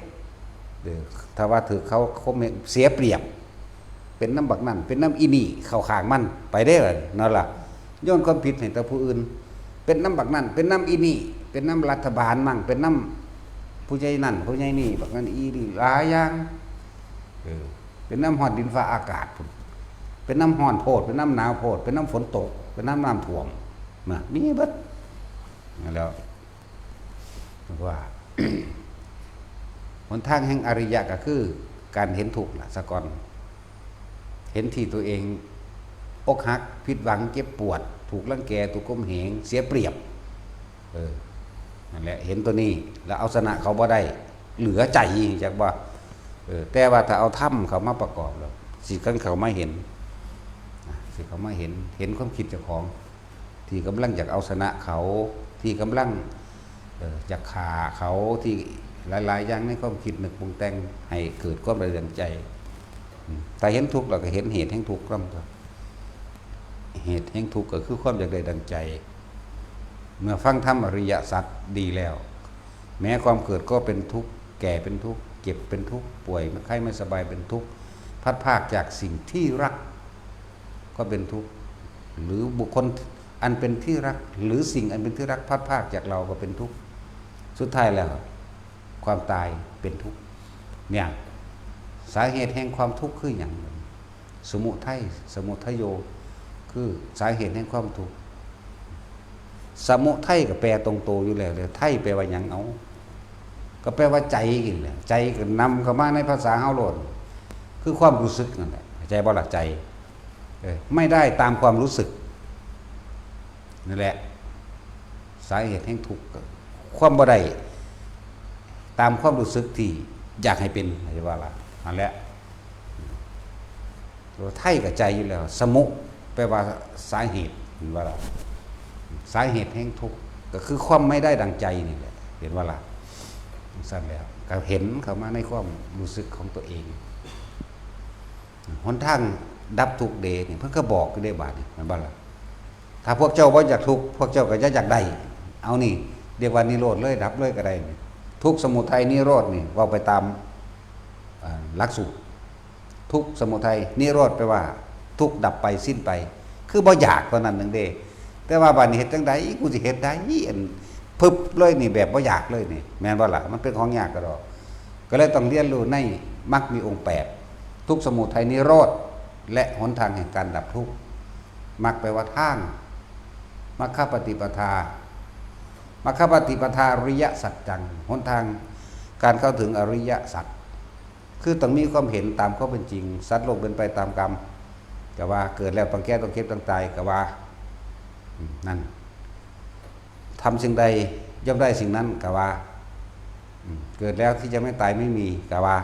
ถ้าว่าถือเขาข่มเหงเสียเปรียบเป็นน้ำบักนั่นเป็นน้ำอีนี่เข้าข้างมันไปได้เลยนั่นล่ะโยนความผิดให้แต่ผู้อื่นเป็นน้ำบักนั่นเป็นน้ำอีนี่เป็นน้ำรัฐบาลมั่งเป็นน้ำผู้ใหญ่นั่นผู้ใหญ่นี่บักนั่นอีนี่หลายอย่างเป็นน้ำหอดดินฟ้าอากาศเป็นน้ำห้อนโพดเป็นน้ำหนาวโพดเป็นน้ำฝนตกเป็นน้ำท่วมนะมีเบิดแล้วว่า หนทางแห่งอริยะก็คือการเห็นทุกข์ล่ะสะก่อนเห็นที่ตัวเองอกหักผิดหวังเจ็บปวดถูกรังแกถูกข่มเหงเสียเปรียบนั่นแหละเห็นตัวนี้แล้วเอาชนะเขาบ่ได้เหลือใจจากว่าแต่ว่าถ้าเอาธรรมเขามาประกอบแล้วสิกันเขาไม่เห็นสิเขาไม่เห็นความคิดเจ้าของที่กำลังอยากเอาชนะเขาที่กำลังอยากฆ่าเขาที่หลายๆอย่างในความคิดนึกปรุงแต่งให้เกิดความระเรืองใจแต่เห็นทุกข์เราก็เห็นเหตุแห่งทุกข์ก็เหตุแห่งทุกข์ก็คือความอยากได้ดังใจเมื่อฟังธรรมอริยสัจดีแล้วแม้ความเกิดก็เป็นทุกข์แก่เป็นทุกข์เจ็บเป็นทุกข์ป่วยไข้ไม่สบายเป็นทุกข์พัดพรากจากสิ่งที่รักก็เป็นทุกข์หรือบุคคลอันเป็นที่รักหรือสิ่งอันเป็นที่รักพัดพรากจากเราก็เป็นทุกข์สุดท้ายแล้วความตายเป็นทุกข์เนี่ยสาเหตุแห่งความทุกข์คืออย่างสมุทัยโยคือสาเหตุแห่งความทุกข์สมุทัยก็แปลตรงโตอยู่แล้วเลยไทยแปลว่าหยังเอาก็แปลว่าใจกันแหละใจก็นำเข้ามาในภาษาเฮาโลดคือความรู้สึกนั่นแหละใจบ่ละใจไม่ได้ตามความรู้สึกนั่นแหละสาเหตุแห่งทุกข์ความบ่ได้ตามความรู้สึกที่อยากให้เป็นอะไรว่าล่ะนั่นแหละตัวไทยกับใจอยู่แล้วสมุแปลว่าสาเหตุเห็นว่าล่ะสาเหตุแห่งทุกข์ก็คือความไม่ได้ดังใจนี่แหละเห็นว่าล่ะสั้นแล้วก็เห็นเข้ามาในความรู้สึกของตัวเองหนทางดับทุกข์เดชนี่เพิ่นก็บอกได้บาดนี่มันว่าล่ะถ้าพวกเจ้าบ่อยากทุกข์พวกเจ้าก็จะอยากได้เอานี่เรียกว่านิโรธเลยดับเลยก็ได้ทุกข์สมุทัยนิโรธนี่ว่าไปตามหลักสูตรทุกข์สมุทัยนิโรธแปลว่าทุกข์ดับไปสิ้นไปคือบ่อยากเท่านั้นนึงเด้แต่ว่าบัดนี้เฮ็ดจังได๋กูสิเฮ็ดได้อันพึบเลยนี่แบบบ่อยากเลยนี่แม่นบ่ล่ะมันเป็นของยากก็ดอกก็เลยต้องเรียนรู้ในมรรคมีองค์8ทุกข์สมุทัยนิโรธและหนทางแห่งการดับทุกข์มรรคแปลว่าทางมรรคปฏิปทามรรคปฏิปทาอริยสัจจังหนทางการเข้าถึงอริยสัจคือต้องมีความเห็นตามข้อเป็นจริงสัตว์โลกเป็นไปตามกรรมก็ว่าเกิดแล้วต้องแก่ต้องเก็บต้องตายก็ว่านั่นทำสิ่งใดย่อมได้สิ่งนั้นก็ว่าเกิดแล้วที่จะไม่ตายไม่มีก็ว่า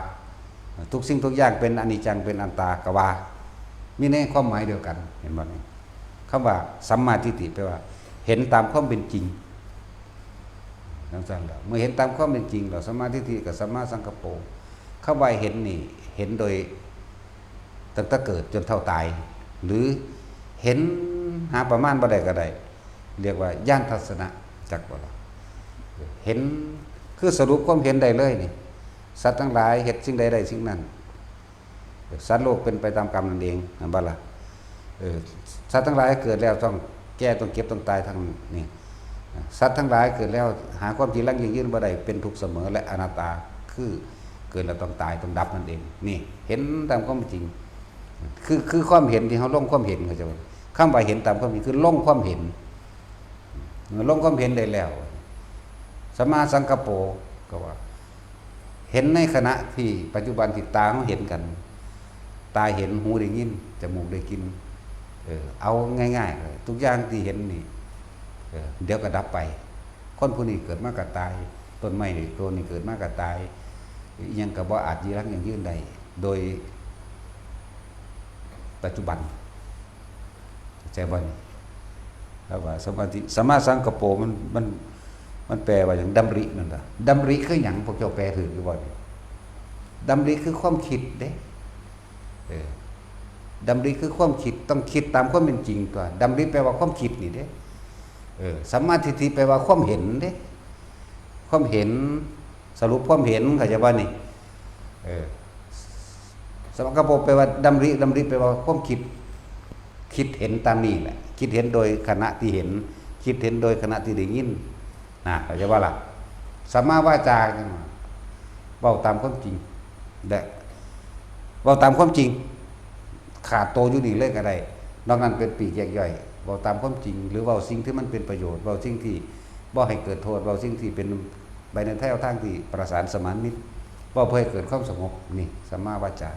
ทุกสิ่งทุกอย่างเป็นอนิจจังเป็นอนัตตาก็ว่ามีในความหมายเดียวกันเห็นบ่นี่คำว่าสัมมาทิฏฐิแปลว่าเห็นตามความเป็นจริงทั้งสั้นแล้วเมื่อเห็นตามความเป็นจริงแล้วสัมมาทิฏฐิกับสัมมาสังกัปโปเข้าไปเห็นนี่เห็นโดยตั้งแต่เกิดจนเท่าตายหรือเห็นหาประมาณบ่ได้ก็ได้เรียกว่าญาณทัศนะจักบ่ล่ะเห็นคือสรุปความเห็นได้เลยนี่สัตว์ทั้งหลายเฮ็ดสิ่งใดได้สิ่งนั้นสัตว์โลกเป็นไปตามกรรมนั่นเองนั่นบ่ล่ะสัตว์ทั้งหลายเกิดแล้วต้องแก่ต้องเก็บต้องตายทั้งนี้สัตว์ทั้งหลายเกิดแล้วหาความจริงยั่งยืนบ่ได้เป็นทุกข์เสมอและอนัตตาคือเกิดแล้วต้องตายต้องดับนั่นเองนี่เห็นตามความจริง คือความเห็นที่เขาลงความเห็นเขาจะว่าคำว่าเห็นตามความเห็นคือลงความเห็นลงความเห็นได้แล้วสัมมาสังกัปโปก็ว่าเห็นในขณะที่ปัจจุบันที่ตาเขาเห็นกันตาเห็นหูได้ยินจมูกได้กินเอาง่ายๆเลยทุกอย่างที่เห็นนี่เดี๋ยวก็ดับไปคนผู้นี้เกิดมากก็ตายต้นไม้นี่ตัวนี้เกิดมากก็ตายยังกับว่าอาจยืนรักยังยืนได้โดยปัจจุบันใจบ่นี่แล้วว่าสมาสังกปรมันแปลว่าอย่างดำรินั่นล่ะดำริคือหยังพวกเจ้าแปลถือหรือบ่ดำริคือความคิดเด้ดำริคือความคิดต้องคิดตามความเป็นจริงตัวดำริแปลว่าความคิดนี่เด้สัมมาทิฏฐิแปลว่าความเห็นเด้ความเห็นสรุปความเห็นเข้าใจบ่นี่สัมมาสังกัปโปแปลว่าดำริแปลว่าความคิดเห็นตามนี้แหละคิดเห็นโดยขณะที่เห็นคิดเห็นโดยขณะที่ได้ยินเข้าใจว่าล่ะสัมมาวาจาเว้าตามความจริงได้เว้าตามความจริงขาดโตอยู่นี่เลยก็ได้นอกนั้นเป็นปีกแยกย่อยเว้าตามความจริงหรือเว้าสิ่งที่มันเป็นประโยชน์เว้าสิ่งที่บ่ให้เกิดโทษเว้าสิ่งที่เป็นไปในแถวทางที่ประสานสมานมิตรเว้าเพื่อให้เกิดความสงบนี่สัมมาวาจา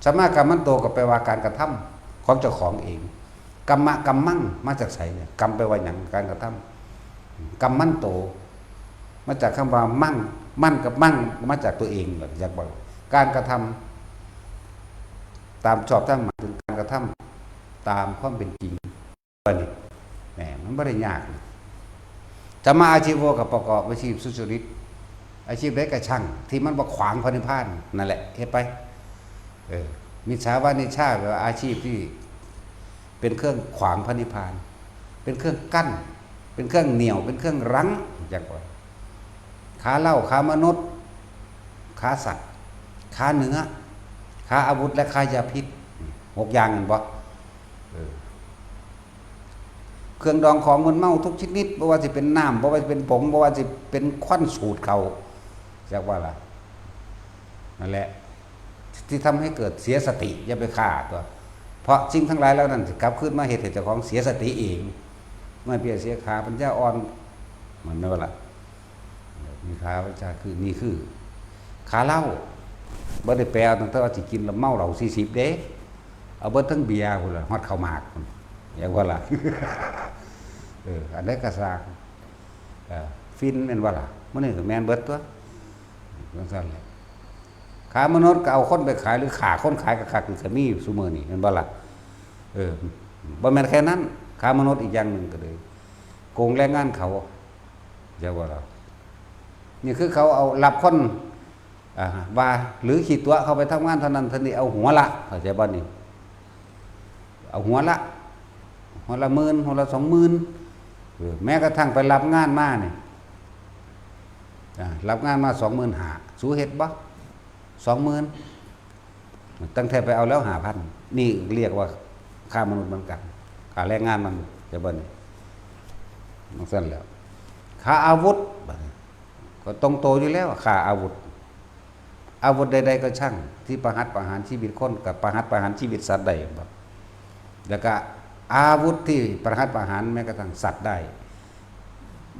สัมมากัมมันโตก็แปลว่าการกระทำของเจ้าของเองกัมมะกัมมั่งมาจากไสเนี่ยกัมแปลว่าหยังการกระทำกัมมันโตมาจากคำว่ามั่นกับมั่งมาจากตัวเองอยากบอกการกระทำตามชอบทั้งหมายถึงการกระทำตามความเป็นจริงนี่แหมมันไม่ได้ยากจะมาอาชีพโวกับประกอบอาชีพสุจริตอาชีพเล็กกับช่างที่มันบ่ขวางพระนิพพานนั่นแหละเฮ็ดไปมิจฉาวานิชาแปลว่าอาชีพที่เป็นเครื่องขวางพระนิพพานเป็นเครื่องกั้นเป็นเครื่องเหนี่ยวเป็นเครื่องรั้งอย่างว่าขาเหล้าขามนุษย์ขาสัตว์ขาเนื้อขาอาวุธและขายาพิษ6อย่างนั่นบ่เครื่องดองของมึนเมาทุกชนิดบ่ว่าสิเป็นน้ำบ่ว่าสิเป็นผงบ่ว่าสิเป็นควันสูตรเขาจักว่าล่ะนั่นแหละที่ทำให้เกิดเสียสติอย่าไปฆ่าตัวเพราะสิ่งทั้งหลายแล้วนั่นสิกลับขึ้นมาเหตุให้เจ้าของเสียสติเองเมื่อเปียเสียขาปัญญาอ่อนมันนั่นล่ะมีขาปัญญาคือนี่คือขาเหล้าบ่ได้แปลตั้งแต่ว่าสิกินแล้วเมาเหล้า40เด้เอาเบิดทั้งเบียร์พุ่นล่ะฮอดข้าวหมากอย่างว่าล่ะอันใดก็สร้างฟินแม่นว่าล่ะมื้อนี้ก็แม่นเบิดตัวจังซั่นแหละขามนุษย์ก็เอาคนไปขายหรือขาคนขายก็คักก็มีซุมื้อนี้แม่นบ่ล่ะบ่แม่นแค่นั้นขามนุษย์อีกอย่างหนึ่งก็เลยโกงแรงงานเขาอย่าว่าล่ะนี่คือเขาเอารับคนว่าหรือขีดตัวเขาไปทำงานเท่านั้นเท่านี้เอาหัวละเข้าใจบ่นี่เอาหัวละ10,000หัวละ20,000แม้กระทั่งไปรับงานมาเนี่ยรับงานมา25,000สู้เฮ็ดบ่20,000ตั้งแต่ไปเอาแล้ว5,000นี่เรียกว่าค่ามนุษย์เหมือนกันค่าแรงงานมันจะบ่นี่มันซั่นแล้วค่าอาวุธก็ต้องโตอยู่แล้วค่าอาวุธใดๆก็ช่างที่ประหัตประหารชีวิตคนกับประหัตประหารชีวิตสัตว์ได้แบบแล้วก็อาวุธที่ประหัตประหารแม้กระทั่งสัตว์ได้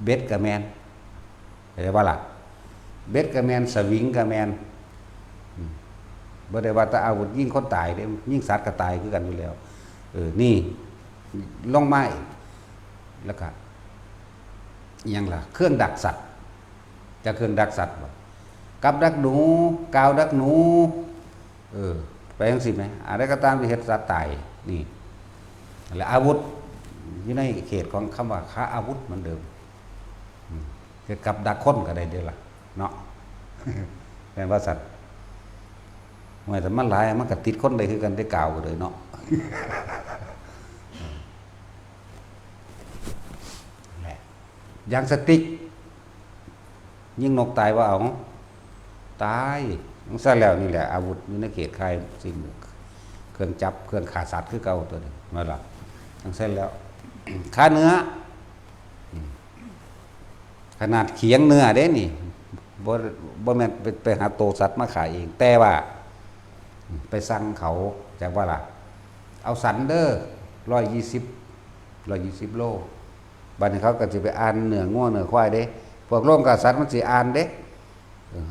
เบ็ดกับแมนเห็นว่าล่ะเบ็ดกับแมนสวิงกับแมนบ่ได้ว่าแต่อาวุธยิ่งคนตายเด้ยิ่งสัตว์ก็ตายคือกันอยู่แล้วนี่ลงไม้แล้วก็ยังล่ะเครื่องดักสัตว์จะเครื่องดักสัตว์บ่กับดักหนูกาวดักหนูไปจังซี่มั้ยอะไรก็ตามที่เฮ็ดสัตว์ตายนี่และอาวุธอยู่ในเขตของคำว่าค้าอาวุธเหมือนเดิมเกี่ยวกับดักคนก็ได้เด้อล่ะเนาะแปลว่าสัตว์เมื่อแต่มันหลายมันก็ติดคนได้คือกันได้กล่าวก็เลยเนาะอย่างสติ๊กยิงนกตายว่าเอาตายต้องซะแล้วนี่แหละอาวุธอยู่ในเขตค่ายสิ่งเครื่องจับเครื่องฆ่าสัตว์คือเก่าตัวนึงนั่นล่ะทั้งเส้นแล้วค่าเนื้อขนาดเขียงเนื้อเด้นี่บ่แม่นไปหาโตสัตว์มาขายเองแต่ว่า ไปสั่งเขาจากว่าล่ะเอาสันเดอร์120โลบัดนี้เขาก็จะไปอ่านเนื้องัวเนื้อควายเด้พวกโรงฆ่าสัตว์มันสิอ่านเด้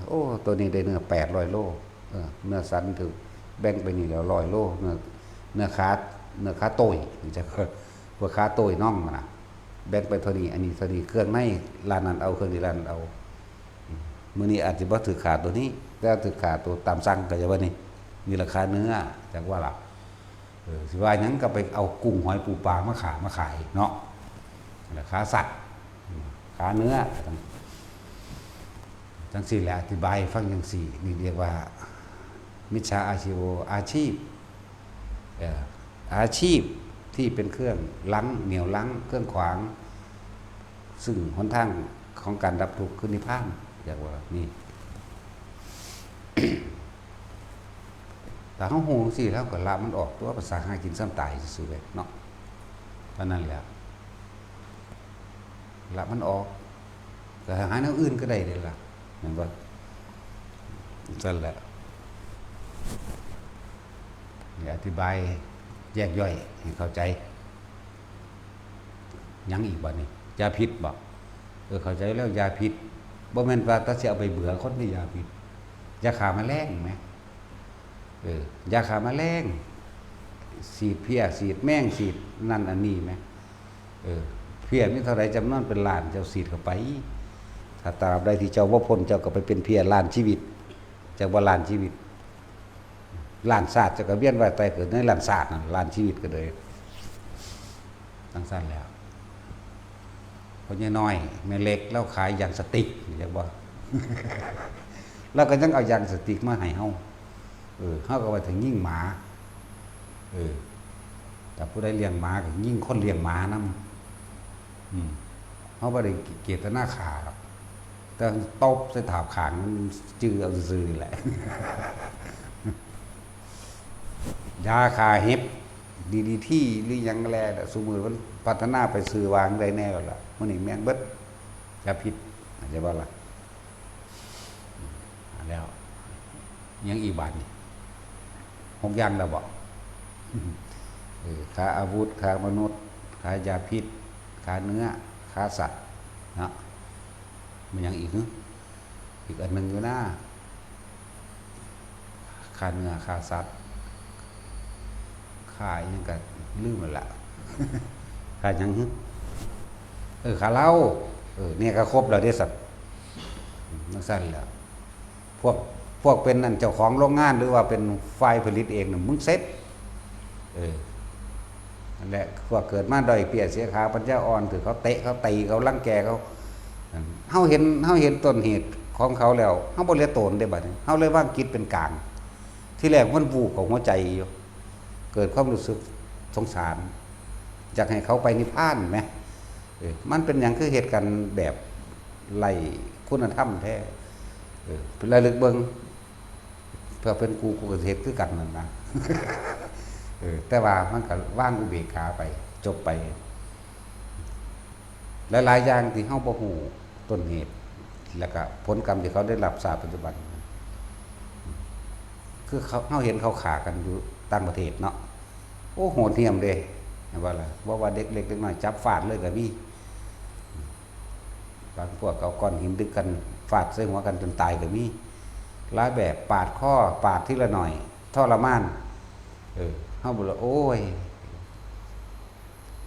โอ้ตัวนี้ได้เนื้อ800 โลเนื้อสันถึงแบ่งไปนี่แล้ว100 โลเนื้อขาโต้ยนี่จะพวกขาโต้ยน่องน่ะแบ่งไปเท่านี้อันนี้เท่านี้เครื่องในร้านนั้นเอาเครื่องนี้ร้านนั้นเอามื้อนี้อาจจะบ่ถือขาตัวนี้แต่ถือขาตัวตามสั่งก็จะว่านี่มีราคาเนื้อจากว่าล่ะสิว่าหยังก็ไปเอากุ้งหอยปูปลามาขายเนาะราคาสัตว์ขาเนื้อจังสี่แหละอธิบายฟังจังสี่นี่เรียกว่ามิจฉาอาชีวอาชีพอาชีพที่เป็นเครื่องลังเหนี่ยวลังเครื่องขวางซึ่งหนทางของการดับทุกข์คือนิพพานอย่างว่านี่ แต่เขาหูสิแล้วก็ละมันออกตัวภาษาหากินซ้ำตายซื่อๆเนาะเท่านั้นแหละละมันออกแต่หาแนวอื่นก็ได้เลยล่ะเห็นป่ะนั่นแหละอธิบายแยกย่อยให้เข้าใจยังอีกบ่นี่ยาพิษบ่เข้าใจแล้วยาพิษบ่แม่นว่าถ้าสิเอาไปเบื่อคนที่ยาพิษยาฆ่าแมลงไหมยาฆ่าแมลงฉีดเพี้ยฉีดแมงฉีดนั่นอันนี้ไหมเพี้ยมีเท่าไรจำนวนเป็นล้านเจ้าฉีดเข้าไปถ้าตราบใดที่เจ้าว่าพ้นเจ้าก็ไปเป็นเพี้ยล้านชีวิตจากว่าล้านชีวิตล้านศาสตร์จะก็เวียนว่ายตายเกิดในล้านศาสตร์นั่นล้านชีวิตก็เลยตั้งสั้นแล้วคนยี่น้อยแม่เล็กแล้วขายยางสติ๊กอย่างบ่ แล้วก็ยังเอายางสติ๊กมาให้เฮาเขาก็ไปถึงยิ่งหมาแต่ผู้ใดเลี้ยงหมาก็ยิ่งคนเลี้ยงหมานํเขาบ่ได้เกตนาขาครับแต่ตบใส่ถาบขางจื้อเอาซื่อแหละ ยาคาเห็บดีที่หรือยังแลสมมุติมันพัฒนาไปซื้อวางได้แน่แล้วล่ะมื้อนี้แม่งเบิดยาพิษอาจจะว่าล่ะแล้วยังอีกบาทนี่6อย่างแล้วบ่ค้าอาวุธค้ามนุษย์ค้ายาพิษค้าเนื้อค้าสัตว์เนาะมันยังอีกอันนึงอยู่นะค้าเนื้อค้าสัตว์ขายยังก็ลืมแล้วล่ะขายยังขาเหล้าเนี่ยก็ครบแล้วเด้สัตว์นั่นสั้นแล้วพวกเป็นนั่นเจ้าของโรงงานหรือว่าเป็นฝ่ายผลิตเองน่ะมึงเซ็ตนั่นแหละพวกเกิดมาด้อยเปียเสียขาปัญญาอ่อนถือเขาเตะเขาตีเขารังแกเขาเฮาเห็นต้นเหตุของเขาแล้วเฮาบ่เลยโตนได้บัดนี้เฮาเลยว่างคิดเป็นกลางที่แรกมันวูบของหัวใจอยู่เกิดความรู้สึกสงสารอยากให้เขาไปนิพพานไหมมันเป็นอย่างคือเหตุการณ์แบบไล่คุณธรรมแท้เป็นระลึกเบิ่งเพื่อเป็นกูก็เหตุคือกันนั่นนะแต่ว่ามันก็ว่างอุเบกขาไปจบไปหลายๆอย่างที่เฮาบ่ฮู้ต้นเหตุแล้วก็ผลกรรมที่เขาได้รับทราบปัจจุบันคือเฮาเห็นเขาฆ่ากันอยู่ต่างประเทศเนาะโอ้โหดเหี้ยมเด้ว่าล่ะว่าเด็กเล็กเด็กน้อยจับฟาดเลยก็มีบางพวกเอาก้อนหินดึกกันฟาดใส่หัวกันจนตายก็มีหลายแบบปาดข้อปาดทีละหน่อยทรมานเฮาบ่ล่ะโอ้ย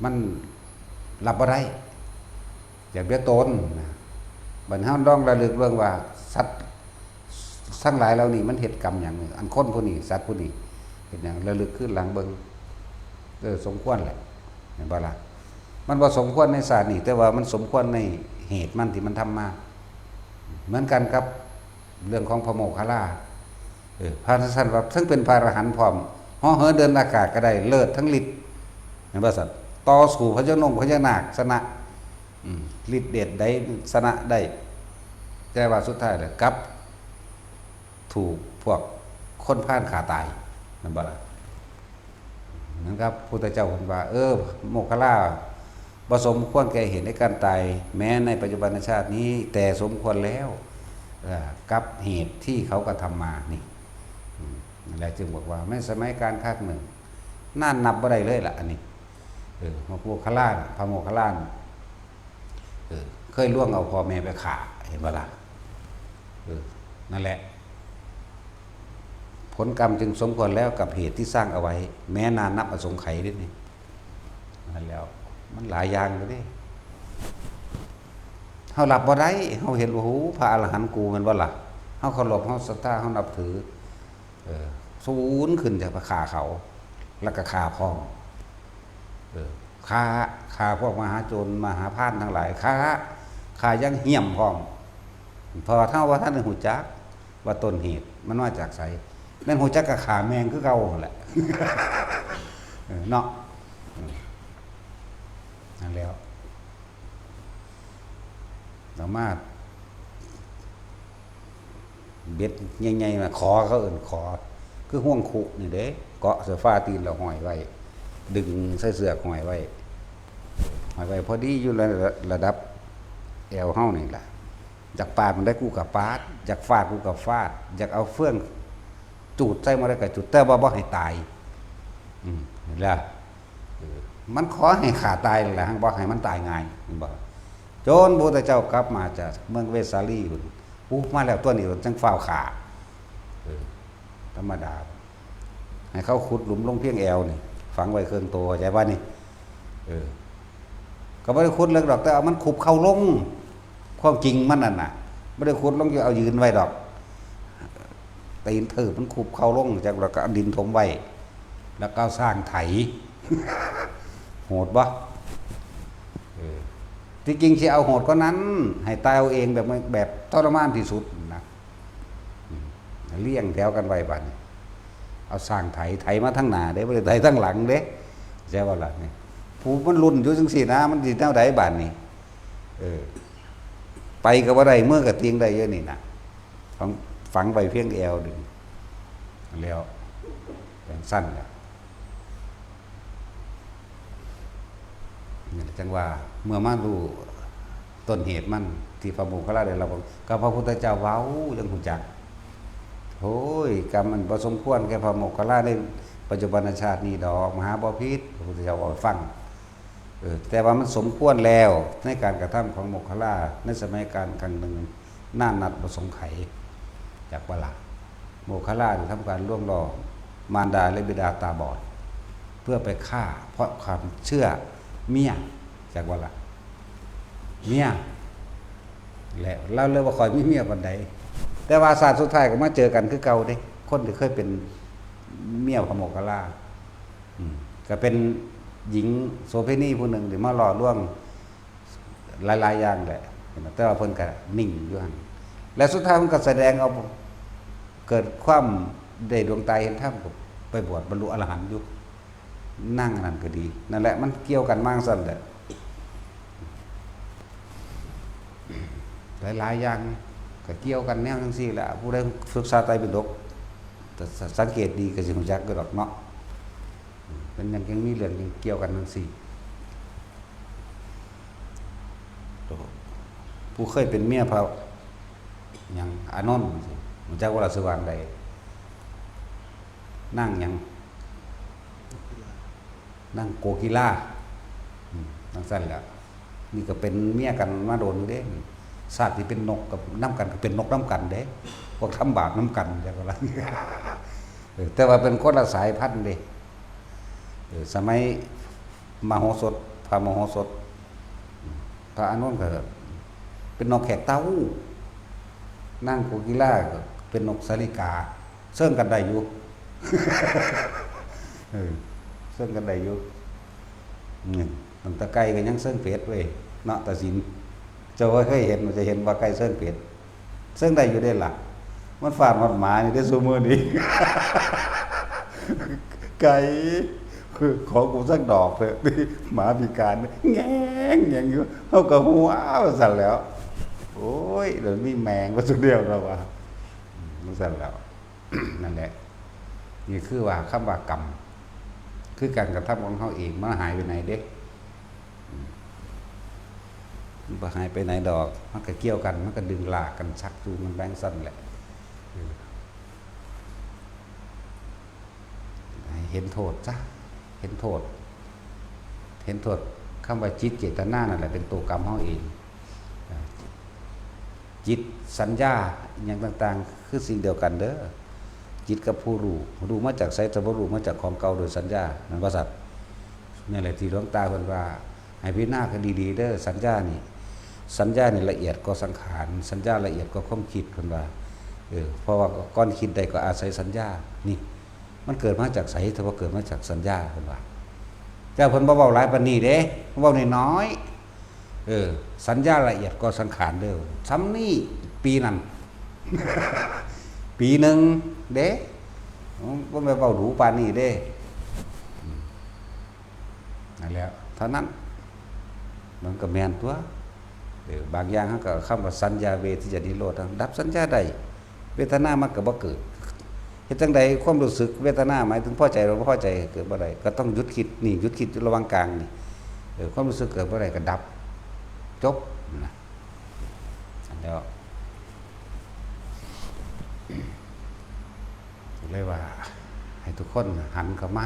มันรับบ่ได้อยากเบี้ยตนบัดเฮาต้องระลึกเรื่องว่าสัตว์ทั้งหลายเหล่านี้มันเฮ็ดกรรมหยังอันคนผู้นี้สัตว์ผู้นี้เฮ็ดหยังระลึกขึ้นหลังเบิ่งสมควรแหละเห็นบ่ล่ะมันบ่สมควรในศาสตร์นี่แต่ว่ามันสมควรในเหตุมันที่มันทำมาเหมือนกันครับเรื่องของพระโมคคัลลาพระท่านว่าทั้งเป็นพระอรหันต์พร้อมห่อเหินเดินอากาศก็ได้เลิศทั้งฤทธิ์เห็นบ่สัตว์ต่อสู่พระเจ้านงพระเจ้านาคชนะฤทธิ์เดชได้ชนะได้แต่ว่าสุดท้ายแล้วกลับถูกพวกคนพาลฆ่าตายนั่นบ่ล่ะนะครับพุทธเจ้าเพิ่นว่าโมคคัลลาบ่สมควรแก่เหตุในการตายแม้ในปัจจุบันชาตินี้แต่สมควรแล้วกับเหตุที่เขากระทำมานี่ นั่นแหละจึงบอกว่าไม่สมัยการคักหนึ่งน่านนับบ่ได้เลยล่ะอันนี้พระโมคคัลลานะพระโมคคัลลานะเคยล่วงเอาพ่อแม่ไปฆ่าเห็นบ่ล่ะนั่นแหละผลกรรมจึงสมควรแล้วกับเหตุที่สร้างเอาไว้ แม้นานนับอสงไขยด้วยนี่นั่นแล้วมันหลายอย่างเลยดิเฮาหลับบ่ได้เฮาเห็นว่าโหพระอรหันต์กูแม่นบ่ล่ะเฮาเคารพเฮาศรัทธาเฮานับถือสูญขึ้นจากพระฆ่าเขาแล้วก็ฆ่าพ้องฆ่าพวกมหาโจรมหาพานทั้งหลายฆ่ายังเหี้ยมพ้องพอเท่าว่าท่านได้หูจักว่าต้นเหตุมันมาจากไสแม่นหูจักกับฆ่าแมงคือเก่าแหละเนาะนั่นแล้วสามารถเบ็ดใหญ่ๆมาขอเขาเอิ้นขอคือห่วงคุนี่เด้เกาะเสื้อฟ้าตีนแล้วห้อยไว้ดึงใส่เสื้อห้อยไว้พอดีอยู่ระดับแอวเฮานี่ล่ะจากปาดมันได้กูกับปาดจากฟาดกูกับฟาดจากเอาเฟื่องจูดใส่มาได้กับจุดแต่ว่าบ่ให้ตายเห็นแล้วมันขอให้ขาตายแหละบ่ให้มันตายง่ายบ่โจรพระพุทธเจ้ากลับมาจากเมืองเวสสาลีพุ่นมาแล้วตัวนี้จังฟ้าวขาธรรมดาให้เขาขุดหลุมลงเพียงแอวนี่ฝังไว้เครื่องโตเข้าใจป่ะนี่ก็บ่ได้ขุดเลิกดอกแต่เอามันขุบเข้าลงความจริงมันนั่นน่ะบ่ได้ขุดลงจะเอายืนไว้ดอกตีนถือมันขุบเข้าลงจากแล้วก็ดินถมไว้แล้วก็สร้างไถโหดบ่ที่จริงสิเอาโหดก็นั้นให้ตายเอาเองแบบทรมานที่สุดนะเลี้ยงแถวกันไว้บัดนี้เอาสร้างไถมาทั้งหน้าเด้บ่ได้ไถทั้งหลังเด้ใช่บ่ล่ะนี่ผู้มันรุ่นอยู่จังซี่นะมันสิแนวใดบัดนี้ไปก็บ่ได้เมื่อก็เตียงได้เยอะนี่น่ะฝังไปเพียงแอวนึงแล้วเป็นสั้นแล้วนี่จังว่าเมื่อมารู้ต้นเหตุมันที่พระโมคคัลลาได้รับกับพระพุทธเจ้าเว้าจังฮู้จักโอ้ยกรรมมันบ่สมควรแก่พระโมคคัลลาในปัจจุบันชาตินี้ดอกมหาบ่พิษพระพุทธเจ้าบอกฟังแต่ว่ามันสมควรแล้วในการกระทำของโมคคัลลาในสมัยการครั้งหนึ่งน่านัดบ่สงไขจากว่าล่ะโมคคัลลาได้ทำการล่วงล้อมารดาและบิดาตาบอดเพื่อไปฆ่าเพราะความเชื่อเมียจากว่าล่ะเมียแล้วเราเลยว่าคอยมีเมียบันไดแต่ว่าศาสตร์สุดท้ายก็มาเจอกันคือเก่าเด้คนที่เคยเป็นเมียพระโมคคัลลาก็เป็นหญิงโสเภณีผู้หนึ่งที่มาหล่อล่วงหลายๆอย่างแหละแต่ว่าเพิ่นก็นิ่งอยู่หั่นและสุดท้ายมันก็แสดงเอาเกิดความได้ดวงตาเห็นธรรมก็ไปบวชบรรลุอรหันต์อยู่นั่งนั่นก็ดีนั่นแหละมันเกี่ยวกันมากสั่นแหละหลายๆอย่างก็เกี่ยวกันแนวจังซี่แหละผู้ใดศึกษาไตรปิฎกแต่สังเกตดีก็สิรู้จักก็ดอกเนาะเป็นยังมีเรื่องเกี่ยวกันจังซี่ผู้เคยเป็นเมียพระอย่างอานนท์รู้จักว่าราชวังใดนั่งหยังนั่งโกกีฬานั่งสั้นแหละนี่ก็เป็นเมียกันมาโดนเด้ศาสตร์ที่เป็นนกกับน้ำกันก็เป็นนกน้ำกันเด้พวกทำบาปน้ำกันอย่างไรแต่ว่าเป็นคนละสายพันธุ์เด้สมัยมโหสถพระมโหสถพระอานนท์ก็เป็นนกแขกเต้านั่งโกกีฬาก็เป็นนกสาลิกาเสื่องกันได้อยู่เสื่องกันได้อยู่ตั้งแต่ไกลก็ยังเสื่องเป็ดเว้ยเนาะตาสินเจ้าเคยเห็นมันจะเห็นว่าไก่เสื่องเป็ดเสื่องได้อยู่ได้ล่ะมันฟาดหมานี่ได้ซูมือนี่ไก่คือขอกูสักดอกเถอะหมาพิการแง่งอย่างอยู่เขาก็หัวสั่นแล้วโอ้ยเดี๋ยวมีแมงมาสุดเดียวเราว่ามันสั่นแล้วนั่นแหละนี่คือว่าคำว่ากรรมคือการกระทำของเขาเองมันหายไปไหนเด็กมันหายไปไหนดอกมันก็เกี่ยวกันมันก็ดึงลากกันชักจูงมันแบงสั้นแหละ เห็นโทษซะเห็นโทษคำว่าจิตเจตนานั่นแหละเป็นตัวกรรมเฮาเองจิตสัญญาอย่างต่างๆคือสิ่งเดียวกันเด้อจิตกับผู้รู้มาจากไสแต่บ่รู้มาจากของเก่าโดยสัญญานั่นว่าสัตว์นี่แหละที่หลวงตาเพิ่นว่าให้พิจารณากันดีๆเด้อสัญญานี่ละเอียดกว่าสังขารสัญญาละเอียดกว่าความคิดเพิ่นว่าเพราะว่าก้อนคิดใดก็อาศัยสัญญานี่มันเกิดมาจากไสแต่ว่าเกิดมาจากสัญญาเพิ่นว่าเจ้าเพิ่นบ่เว้าหลายปานนี้เด้เว้าน้อยๆสัญญาละเอียดกว่าสังขารเด้อซ้ำนี่ปีนั้น ปีหนึ่งเด้บ่แม่นเว้าดูปานนี้เด้นั่นแหละเท่านั้นมันก็แม่นตัวบางอย่างเฮาก็คำว่าสัญญาเวทิจนิโรธดับสัญญาได้เวทนามันก็บ่เกิดเฮ็ดจังใดความรู้สึกเวทนาหมายถึงพอใจหรือบ่พอใจเกิดบ่ได้ก็ต้องหยุดคิดนี่หยุดคิดอยู่ระหว่างกลางนี่ความรู้สึกเกิดบ่ได้ก็ดับจบนะแล้วเลยว่าให้ทุกคนหันเข้ามา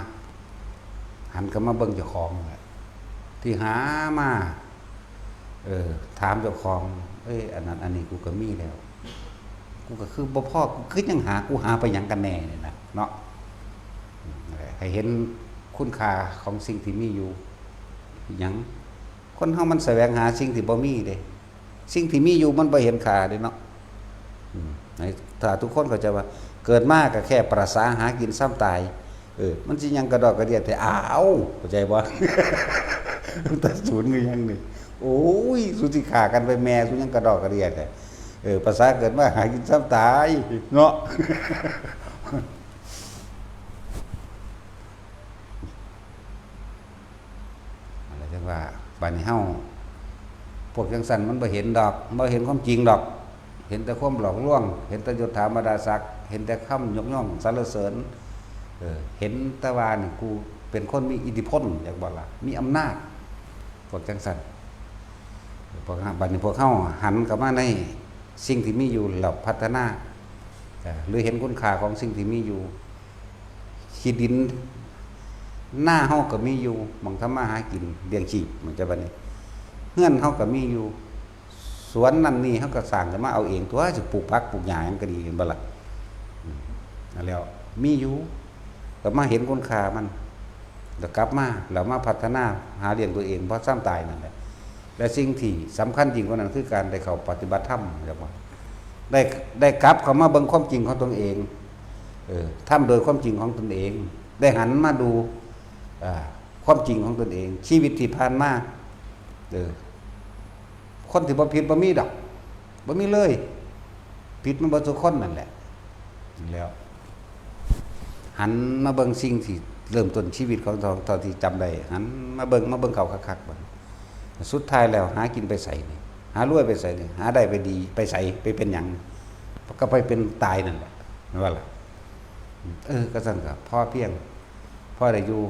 เบิ่งเจ้าของที่หามาถามเจ้าของอันนั้นอันนี้กูก็มีแล้วกูก็คือบ่พอกูคือยังหากูหาไปหยังกันแน่เนี่ยนะเนาะให้เห็นคุณค่าของสิ่งที่มีอยู่หยังคนเฮามันแสวงหาสิ่งที่บ่มีเด้สิ่งที่มีอยู่มันบ่เห็นค่าเด้เนาะถ้าทุกคนเข้าใจว่าเกิดมาก็แค่ประสาหากินซ้ำตายมันสิยังกระดอกกระเดียดแต่อ้าวเข้าใจบ่ ตัดศูนย์คือยังนี่โอ้ยสุสิขากันไปแม่สุยังกระดอกกระเดียดแต่ภาษาเกิดมาหากินซ้ำตายเนาะ อะไรจังว่าบัดนี้เฮาพวกจังซั่นมันบ่เห็นดอกบ่เห็นความจริงดอกเห็นแต่ความหลอกลวงเห็นแต่ยศถาบรรดาศักดิ์เห็นแต่คำยกย่องสรรเสริญเห็นแต่ว่านี่กูเป็นคนมีอิทธิพลอยากบอกล่ะมีอำนาจพวกจังซั่นพวกบัดนี้พวกเฮาหันเข้ามาในสิ่งที่มีอยู่แล้วพัฒนาหรือเห็นคุณค่าของสิ่งที่มีอยู่ขี้ดินหน้าเฮาก็มีอยู่หม่องทำมาหากินเลี้ยงชีพเหมือนจะบัดนี้เฮือนเฮาก็มีอยู่สวนนั่นนี่เฮาก็สร้างขึ้นมาเอาเองตัวสิปลูกผักปลูกหญ้าหยังก็ดีเห็นบ่ล่ะนั่นแล้วมีอยู่ก็มาเห็นคุณค่ามันแล้วกลับมาแล้วมาพัฒนาหาเลี้ยงตัวเองเพราะซ้ำตายนั่นแหละและสิ่งที่สำคัญจริงกว่านั้นคือการได้เข้าปฏิบัติธรรมจังว่าได้กลับเข้ามาเบิ่งความจริงของตนเองทำโดยความจริงของตนเองได้หันมาดูความจริงของตนเองชีวิตที่ผ่านมาคนที่บ่ผิดบ่มีดอกบ่มีเลยผิดมันบ่ทุกคนนั่นแหละแล้วหันมาเบิ่งสิ่งที่เริ่มต้นชีวิตของตอนที่จำได้หันมาเบิ่งเขาคักๆบัดสุดท้ายแล้วหากินไปใส่นี่หารวยไปใส่นี่หาได้ไปดีไปใส่ไปเป็นหยังก็ไปเป็นตายนั่นแหละนั่นว่าล่ะก็ซั่นก็พอเพียงพอได้อยู่